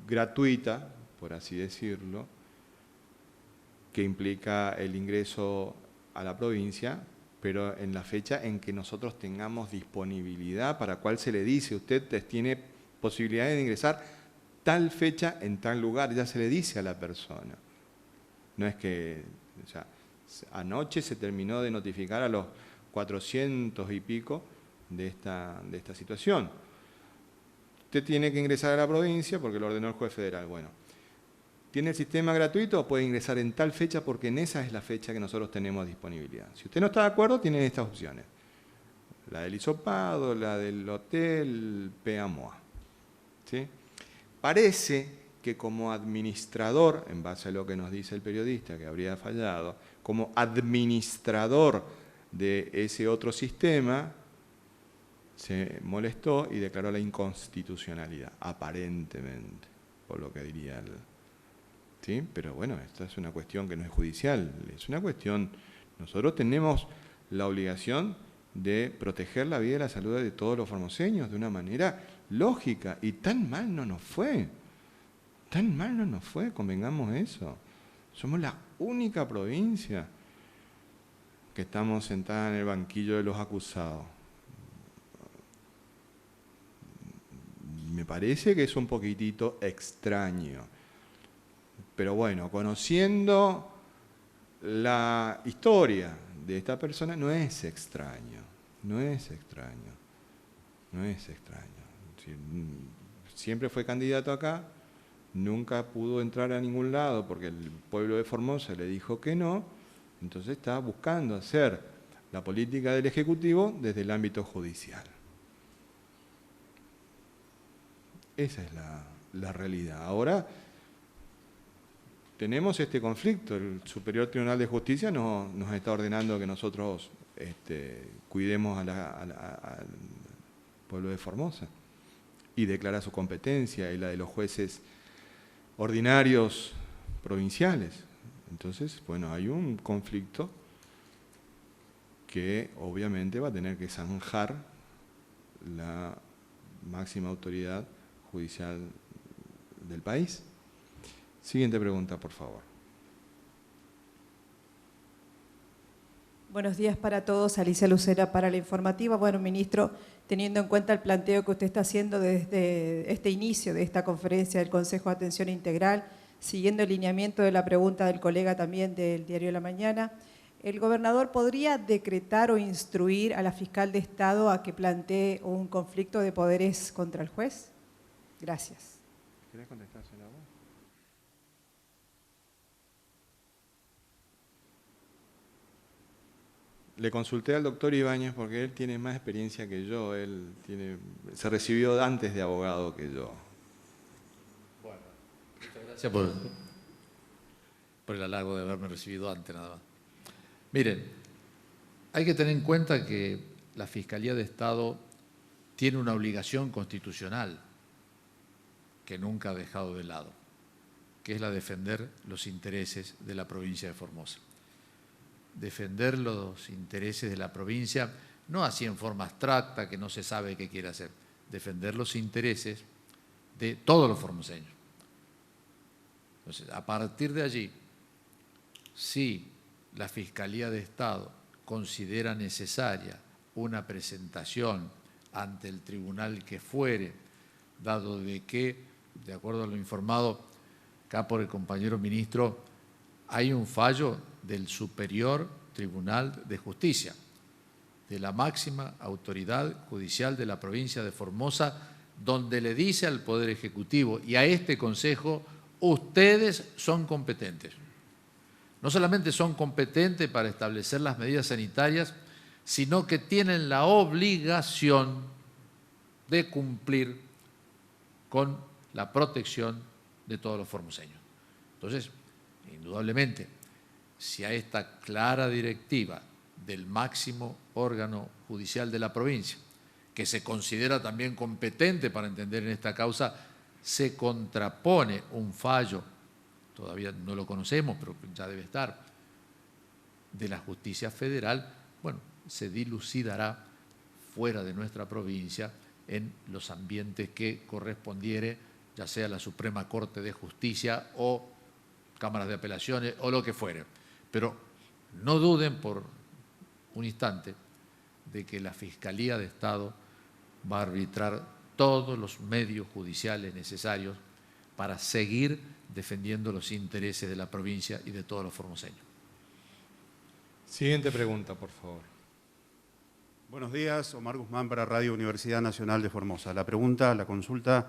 gratuita, por así decirlo, que implica el ingreso a la provincia, pero en la fecha en que nosotros tengamos disponibilidad, para cual se le dice, usted tiene posibilidad de ingresar tal fecha en tal lugar, ya se le dice a la persona. No es que, o sea, anoche se terminó de notificar a los 400 y pico de esta situación. Usted tiene que ingresar a la provincia porque lo ordenó el juez federal. Bueno, ¿tiene el sistema gratuito? Puede ingresar en tal fecha porque en esa es la fecha que nosotros tenemos disponibilidad. Si usted no está de acuerdo, tiene estas opciones. La del hisopado, la del hotel, PAMOA. ¿Sí? Parece que como administrador, en base a lo que nos dice el periodista que habría fallado, como administrador de ese otro sistema, se molestó y declaró la inconstitucionalidad, aparentemente, por lo que diría él. ¿Sí? Pero bueno, esta es una cuestión que no es judicial, es una cuestión, nosotros tenemos la obligación de proteger la vida y la salud de todos los formoseños de una manera lógica, y tan mal no nos fue, convengamos eso. Somos la única provincia que estamos sentada en el banquillo de los acusados. Me parece que es un poquitito extraño. Pero bueno, conociendo la historia de esta persona, no es extraño. Siempre fue candidato acá, nunca pudo entrar a ningún lado porque el pueblo de Formosa le dijo que no, entonces está buscando hacer la política del Ejecutivo desde el ámbito judicial. Esa es la realidad. Ahora tenemos este conflicto. El Superior Tribunal de Justicia nos está ordenando que nosotros cuidemos al pueblo de Formosa y declara su competencia y la de los jueces ordinarios provinciales. Entonces, bueno, hay un conflicto que obviamente va a tener que zanjar la máxima autoridad judicial del país. Siguiente pregunta, por favor. Buenos días para todos. Alicia Lucera para la informativa. Bueno, ministro, teniendo en cuenta el planteo que usted está haciendo desde este inicio de esta conferencia del Consejo de Atención Integral, siguiendo el lineamiento de la pregunta del colega también del Diario de la Mañana, ¿el gobernador podría decretar o instruir a la fiscal de Estado a que plantee un conflicto de poderes contra el juez? Gracias. ¿Querés contestársela vos? Le consulté al doctor Ibáñez porque él tiene más experiencia que yo, se recibió antes de abogado que yo. Bueno, muchas gracias por el halago de haberme recibido antes nada más. Miren, hay que tener en cuenta que la Fiscalía de Estado tiene una obligación constitucional que nunca ha dejado de lado, que es la de defender los intereses de la provincia de Formosa. Defender los intereses de la provincia, no así en forma abstracta, que no se sabe qué quiere hacer, defender los intereses de todos los formoseños. Entonces, a partir de allí, si la Fiscalía de Estado considera necesaria una presentación ante el tribunal que fuere, dado de que, de acuerdo a lo informado acá por el compañero ministro, hay un fallo del Superior Tribunal de Justicia, de la máxima autoridad judicial de la provincia de Formosa, donde le dice al Poder Ejecutivo y a este Consejo, ustedes son competentes. No solamente son competentes para establecer las medidas sanitarias, sino que tienen la obligación de cumplir con la protección de todos los formoseños. Entonces, indudablemente, si a esta clara directiva del máximo órgano judicial de la provincia, que se considera también competente para entender en esta causa, se contrapone un fallo, todavía no lo conocemos, pero ya debe estar, de la justicia federal, bueno, se dilucidará fuera de nuestra provincia en los ambientes que correspondiere, ya sea la Suprema Corte de Justicia o cámaras de apelaciones o lo que fuere. Pero no duden por un instante de que la Fiscalía de Estado va a arbitrar todos los medios judiciales necesarios para seguir defendiendo los intereses de la provincia y de todos los formoseños. Siguiente pregunta, por favor. Buenos días, Omar Guzmán para Radio Universidad Nacional de Formosa. La consulta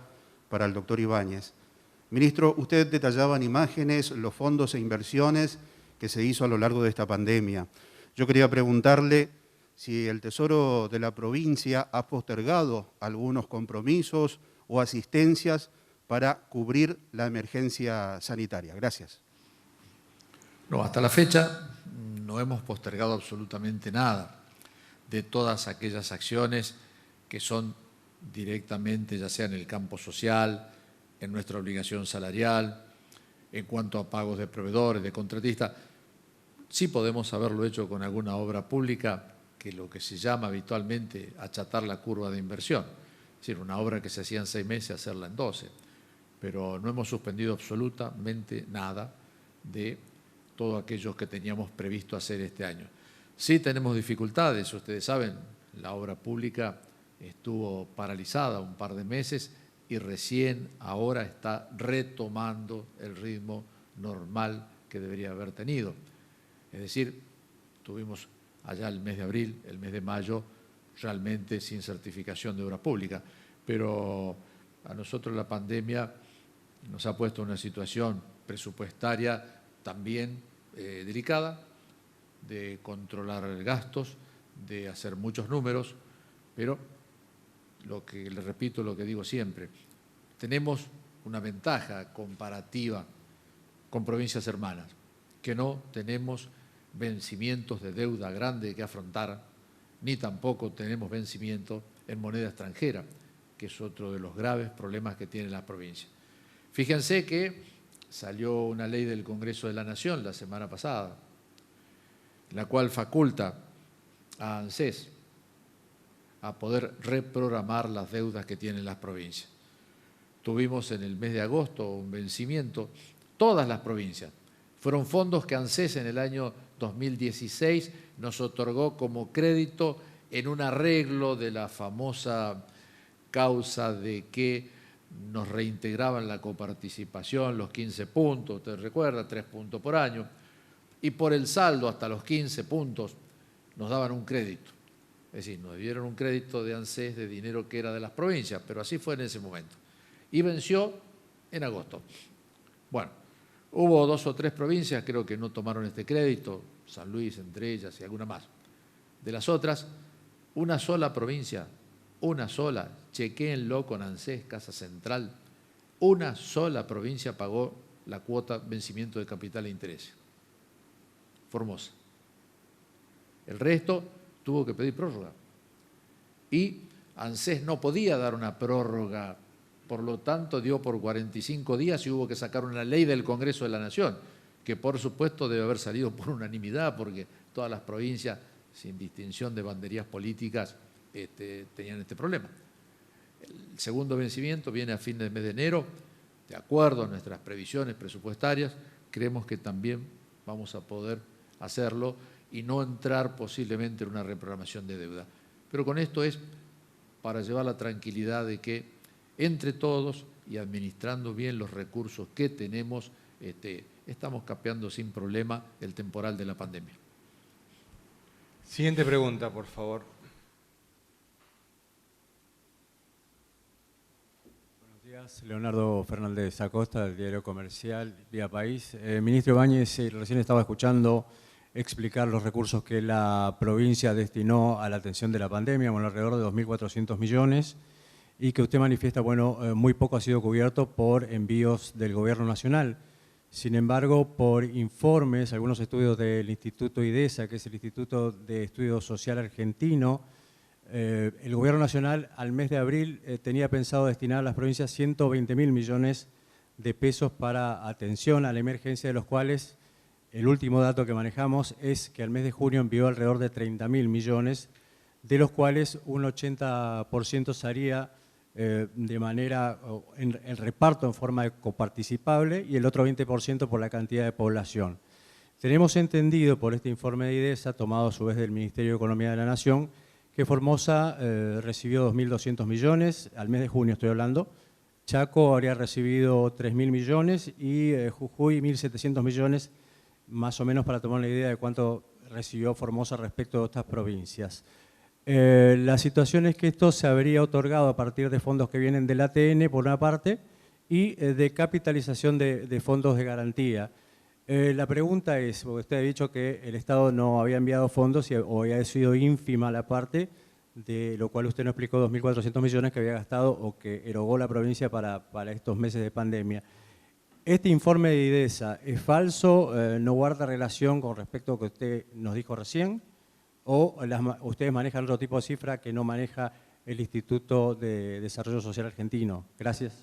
para el doctor Ibáñez. Ministro, usted detallaba en imágenes los fondos e inversiones que se hizo a lo largo de esta pandemia. Yo quería preguntarle si el Tesoro de la provincia ha postergado algunos compromisos o asistencias para cubrir la emergencia sanitaria. Gracias. No, hasta la fecha no hemos postergado absolutamente nada de todas aquellas acciones que son directamente, ya sea en el campo social, en nuestra obligación salarial, en cuanto a pagos de proveedores, de contratistas. Sí podemos haberlo hecho con alguna obra pública, que lo que se llama habitualmente achatar la curva de inversión. Es decir, una obra que se hacía en 6 meses, hacerla en 12. Pero no hemos suspendido absolutamente nada de todo aquello que teníamos previsto hacer este año. Sí tenemos dificultades, ustedes saben, la obra pública estuvo paralizada un par de meses y recién ahora está retomando el ritmo normal que debería haber tenido. Es decir, tuvimos allá el mes de abril, el mes de mayo, realmente sin certificación de obra pública, pero a nosotros la pandemia nos ha puesto en una situación presupuestaria también delicada, de controlar gastos, de hacer muchos números, pero lo que le repito, lo que digo siempre, tenemos una ventaja comparativa con provincias hermanas, que no tenemos vencimientos de deuda grande que afrontar, ni tampoco tenemos vencimiento en moneda extranjera, que es otro de los graves problemas que tiene la provincia. Fíjense que salió una ley del Congreso de la Nación la semana pasada, la cual faculta a ANSES a poder reprogramar las deudas que tienen las provincias. Tuvimos en el mes de agosto un vencimiento, todas las provincias. Fueron fondos que ANSES en el año 2016 nos otorgó como crédito en un arreglo de la famosa causa de que nos reintegraban la coparticipación, los 15 puntos, usted recuerda, 3 puntos por año, y por el saldo hasta los 15 puntos nos daban un crédito. Es decir, nos dieron un crédito de ANSES de dinero que era de las provincias, pero así fue en ese momento. Y venció en agosto. Bueno, hubo 2 o 3 provincias, creo que no tomaron este crédito, San Luis entre ellas y alguna más. De las otras, una sola provincia, una sola, chequéenlo con ANSES, Casa Central, una sola provincia pagó la cuota vencimiento de capital e interés. Formosa. El resto tuvo que pedir prórroga. Y ANSES no podía dar una prórroga por lo tanto dio por 45 días y hubo que sacar una ley del Congreso de la Nación, que por supuesto debe haber salido por unanimidad, porque todas las provincias, sin distinción de banderías políticas, tenían este problema. El segundo vencimiento viene a fin del mes de enero, de acuerdo a nuestras previsiones presupuestarias, creemos que también vamos a poder hacerlo y no entrar posiblemente en una reprogramación de deuda. Pero con esto es para llevar la tranquilidad de que entre todos y administrando bien los recursos que tenemos, estamos capeando sin problema el temporal de la pandemia. Siguiente pregunta, por favor. Buenos días, Leonardo Fernández Acosta, del diario comercial Vía País. Ministro Ibáñez, recién estaba escuchando explicar los recursos que la provincia destinó a la atención de la pandemia, bueno, alrededor de 2.400 millones, y que usted manifiesta, bueno, muy poco ha sido cubierto por envíos del Gobierno Nacional. Sin embargo, por informes, algunos estudios del Instituto IDESA, que es el Instituto de Estudio Social Argentino, el Gobierno Nacional al mes de abril tenía pensado destinar a las provincias 120.000 millones de pesos para atención a la emergencia, de los cuales el último dato que manejamos es que al mes de junio envió alrededor de 30.000 millones, de los cuales un 80% se haría de manera, el reparto en forma coparticipable y el otro 20% por la cantidad de población. Tenemos entendido por este informe de IDESA, tomado a su vez del Ministerio de Economía de la Nación, que Formosa recibió 2.200 millones, al mes de junio estoy hablando, Chaco habría recibido 3.000 millones y Jujuy 1.700 millones, más o menos para tomar una idea de cuánto recibió Formosa respecto de estas provincias. La situación es que esto se habría otorgado a partir de fondos que vienen del ATN, por una parte, y de capitalización de fondos de garantía. La pregunta es, porque usted ha dicho que el Estado no había enviado fondos o había sido ínfima la parte, de lo cual usted no explicó 2.400 millones que había gastado o que erogó la provincia para estos meses de pandemia. ¿Este informe de IDESA es falso, no guarda relación con respecto a lo que usted nos dijo recién? ¿O ustedes manejan otro tipo de cifra que no maneja el Instituto de Desarrollo Social Argentino? Gracias.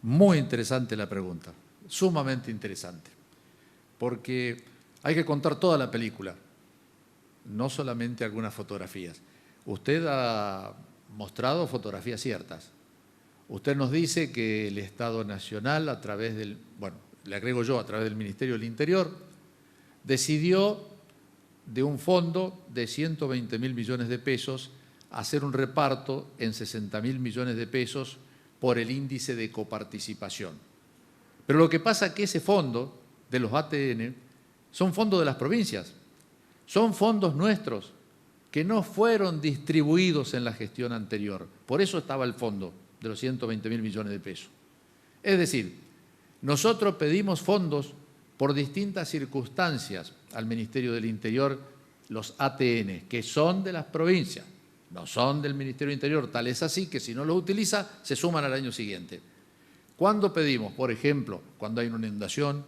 Muy interesante la pregunta, sumamente interesante, porque hay que contar toda la película, no solamente algunas fotografías. Usted ha mostrado fotografías ciertas. Usted nos dice que el Estado Nacional, a través del, bueno, le agrego yo, a través del Ministerio del Interior, decidió de un fondo de 120.000 millones de pesos hacer un reparto en 60.000 millones de pesos por el índice de coparticipación. Pero lo que pasa es que ese fondo de los ATN son fondos de las provincias, son fondos nuestros que no fueron distribuidos en la gestión anterior. Por eso estaba el fondo de los 120.000 millones de pesos. Es decir, nosotros pedimos fondos por distintas circunstancias al Ministerio del Interior, los ATN, que son de las provincias, no son del Ministerio del Interior, tal es así que si no los utiliza, se suman al año siguiente. ¿Cuándo pedimos? Por ejemplo, cuando hay una inundación,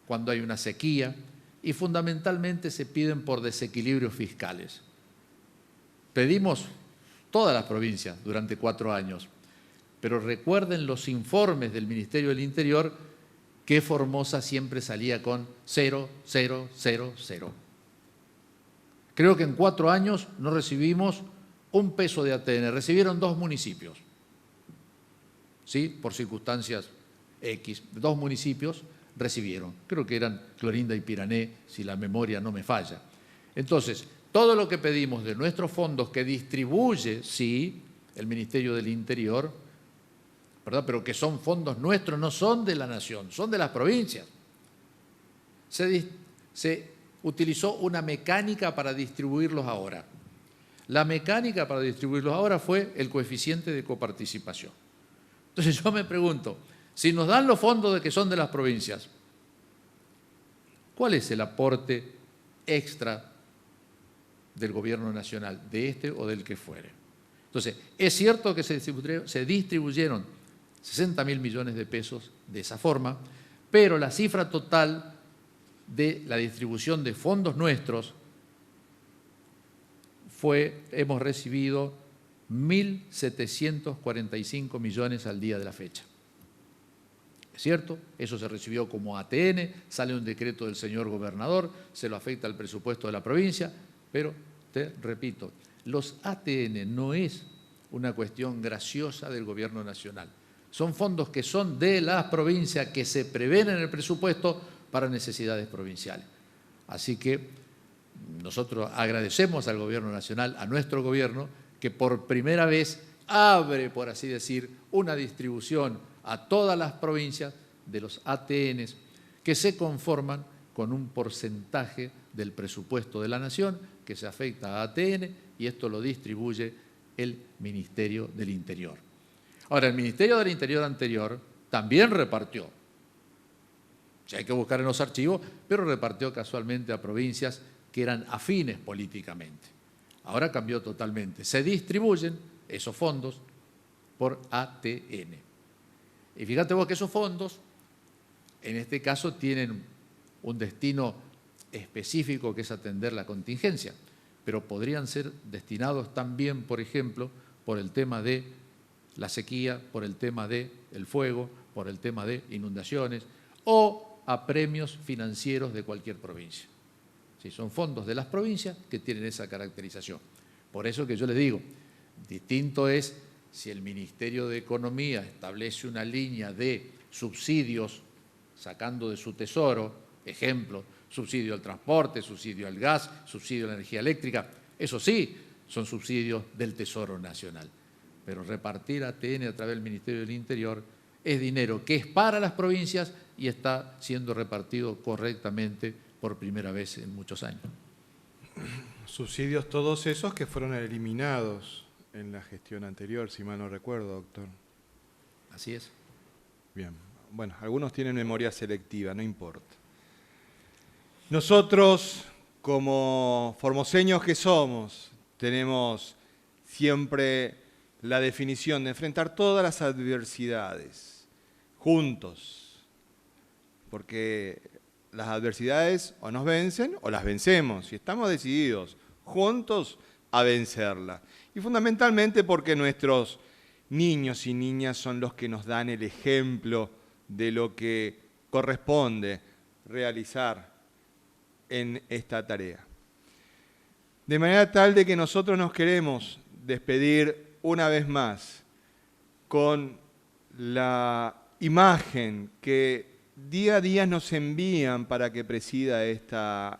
cuando hay una sequía, y fundamentalmente se piden por desequilibrios fiscales. Pedimos todas las provincias durante 4 años, pero recuerden los informes del Ministerio del Interior que Formosa siempre salía con 0, 0, 0, 0. Creo que en 4 años no recibimos un peso de ATN, recibieron 2 municipios, ¿sí? Por circunstancias X, 2 municipios recibieron, creo que eran Clorinda y Pirané, si la memoria no me falla. Entonces, todo lo que pedimos de nuestros fondos que distribuye, sí, el Ministerio del Interior, ¿verdad? Pero que son fondos nuestros, no son de la Nación, son de las provincias. Se utilizó una mecánica para distribuirlos ahora. La mecánica para distribuirlos ahora fue el coeficiente de coparticipación. Entonces yo me pregunto, si nos dan los fondos de que son de las provincias, ¿cuál es el aporte extra del Gobierno Nacional, de este o del que fuere? Entonces, es cierto que se distribuyeron 60.000 millones de pesos de esa forma, pero la cifra total de la distribución de fondos nuestros hemos recibido 1.745 millones al día de la fecha. ¿Es cierto? Eso se recibió como ATN, sale un decreto del señor gobernador, se lo afecta al presupuesto de la provincia, pero te repito, los ATN no es una cuestión graciosa del gobierno nacional. Son fondos que son de las provincias que se prevén en el presupuesto para necesidades provinciales. Así que nosotros agradecemos al gobierno nacional, a nuestro gobierno, que por primera vez abre, por así decir, una distribución a todas las provincias de los ATNs que se conforman con un porcentaje del presupuesto de la Nación que se afecta a ATN y esto lo distribuye el Ministerio del Interior. Ahora, el Ministerio del Interior anterior también repartió, si hay que buscar en los archivos, pero repartió casualmente a provincias que eran afines políticamente. Ahora cambió totalmente. Se distribuyen esos fondos por ATN. Y fíjate vos que esos fondos, en este caso, tienen un destino específico que es atender la contingencia, pero podrían ser destinados también, por ejemplo, por el tema de la sequía, por el tema del fuego, por el tema de inundaciones o a premios financieros de cualquier provincia. Sí, son fondos de las provincias que tienen esa caracterización. Por eso que yo les digo, distinto es si el Ministerio de Economía establece una línea de subsidios sacando de su tesoro, ejemplo, subsidio al transporte, subsidio al gas, subsidio a la energía eléctrica, eso sí, son subsidios del Tesoro Nacional. Pero repartir ATN a través del Ministerio del Interior es dinero que es para las provincias y está siendo repartido correctamente por primera vez en muchos años. Subsidios todos esos que fueron eliminados en la gestión anterior, si mal no recuerdo, doctor. Así es. Bien. Bueno, algunos tienen memoria selectiva, no importa. Nosotros, como formoseños que somos, tenemos siempre la definición de enfrentar todas las adversidades juntos, porque las adversidades o nos vencen o las vencemos, y estamos decididos juntos a vencerlas. Y fundamentalmente porque nuestros niños y niñas son los que nos dan el ejemplo de lo que corresponde realizar en esta tarea. De manera tal de que nosotros nos queremos despedir una vez más con la imagen que día a día nos envían para que presida esta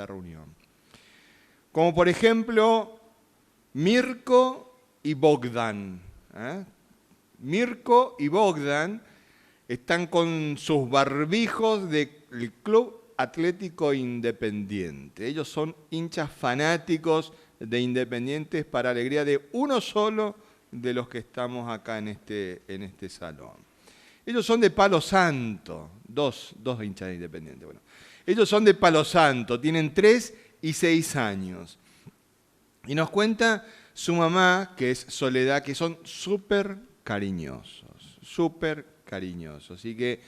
reunión. Como por ejemplo, Mirko y Bogdan. Mirko y Bogdan están con sus barbijos del Club Atlético Independiente. Ellos son hinchas fanáticos de Independientes para alegría de uno solo de los que estamos acá en este salón. Ellos son de Palo Santo, dos hinchas de Independiente. Bueno, ellos son de Palo Santo, tienen 3 y 6 años. Y nos cuenta su mamá, que es Soledad, que son súper cariñosos. Y que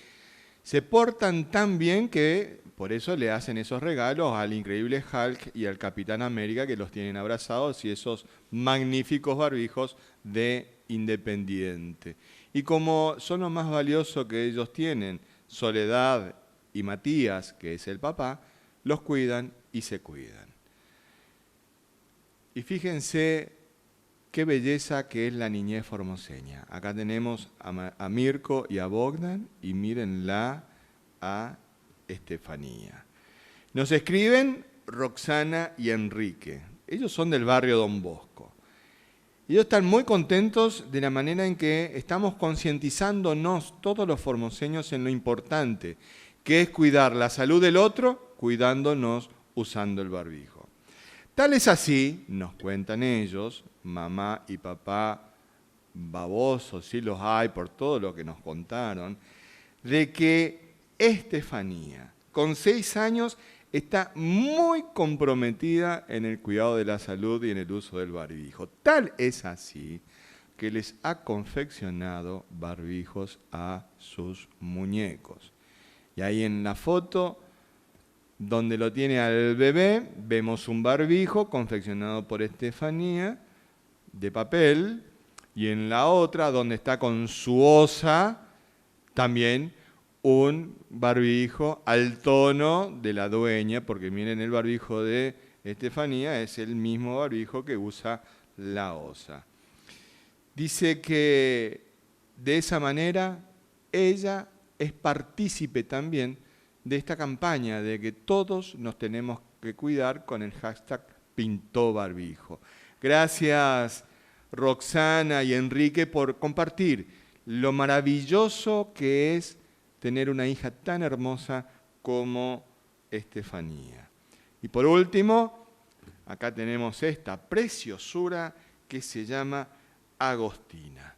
se portan tan bien que por eso le hacen esos regalos al increíble Hulk y al Capitán América, que los tienen abrazados, y esos magníficos barbijos de Independiente. Y como son lo más valioso que ellos tienen, Soledad y Matías, que es el papá, los cuidan y se cuidan. Y fíjense qué belleza que es la niñez formoseña. Acá tenemos a Mirko y a Bogdan, y mírenla a Estefanía. Nos escriben Roxana y Enrique. Ellos son del barrio Don Bosco. Ellos están muy contentos de la manera en que estamos concientizándonos todos los formoseños en lo importante, que es cuidar la salud del otro, cuidándonos usando el barbijo. Tal es así, nos cuentan ellos, mamá y papá babosos, sí los hay por todo lo que nos contaron, de que Estefanía, con 6 años, está muy comprometida en el cuidado de la salud y en el uso del barbijo. Tal es así que les ha confeccionado barbijos a sus muñecos. Y ahí en la foto, donde lo tiene al bebé, vemos un barbijo confeccionado por Estefanía, de papel, y en la otra, donde está con su osa, también un barbijo al tono de la dueña, porque miren, el barbijo de Estefanía es el mismo barbijo que usa la osa. Dice que de esa manera ella es partícipe también de esta campaña de que todos nos tenemos que cuidar con el hashtag #PintóBarbijo. Gracias Roxana y Enrique por compartir lo maravilloso que es tener una hija tan hermosa como Estefanía. Y por último, acá tenemos esta preciosura que se llama Agostina.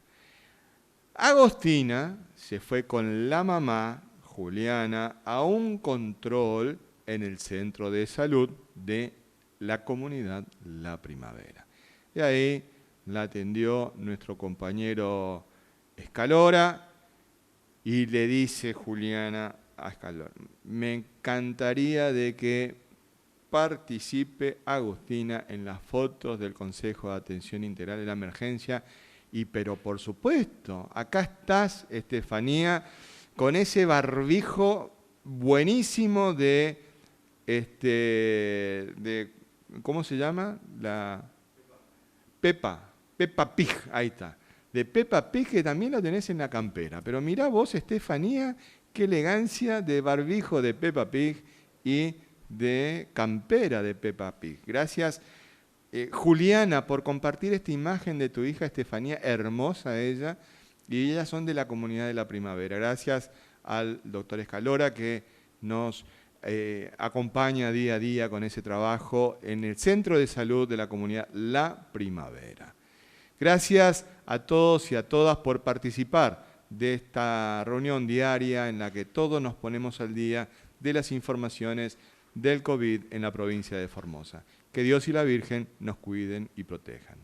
Agostina se fue con la mamá, Juliana, a un control en el centro de salud de la comunidad La Primavera. Y ahí la atendió nuestro compañero Escalora y le dice Juliana a Escalora: me encantaría de que participe Agustina en las fotos del Consejo de Atención Integral de la Emergencia. Y pero por supuesto, acá estás, Estefanía, con ese barbijo buenísimo de ¿cómo se llama? La Peppa Pig, ahí está. De Peppa Pig, que también lo tenés en la campera. Pero mirá vos, Estefanía, qué elegancia de barbijo de Peppa Pig y de campera de Peppa Pig. Gracias, Juliana, por compartir esta imagen de tu hija Estefanía, hermosa ella, y ellas son de la comunidad de La Primavera. Gracias al doctor Escalora, que nos acompaña día a día con ese trabajo en el Centro de Salud de la comunidad La Primavera. Gracias a todos y a todas por participar de esta reunión diaria en la que todos nos ponemos al día de las informaciones del COVID en la provincia de Formosa. Que Dios y la Virgen nos cuiden y protejan.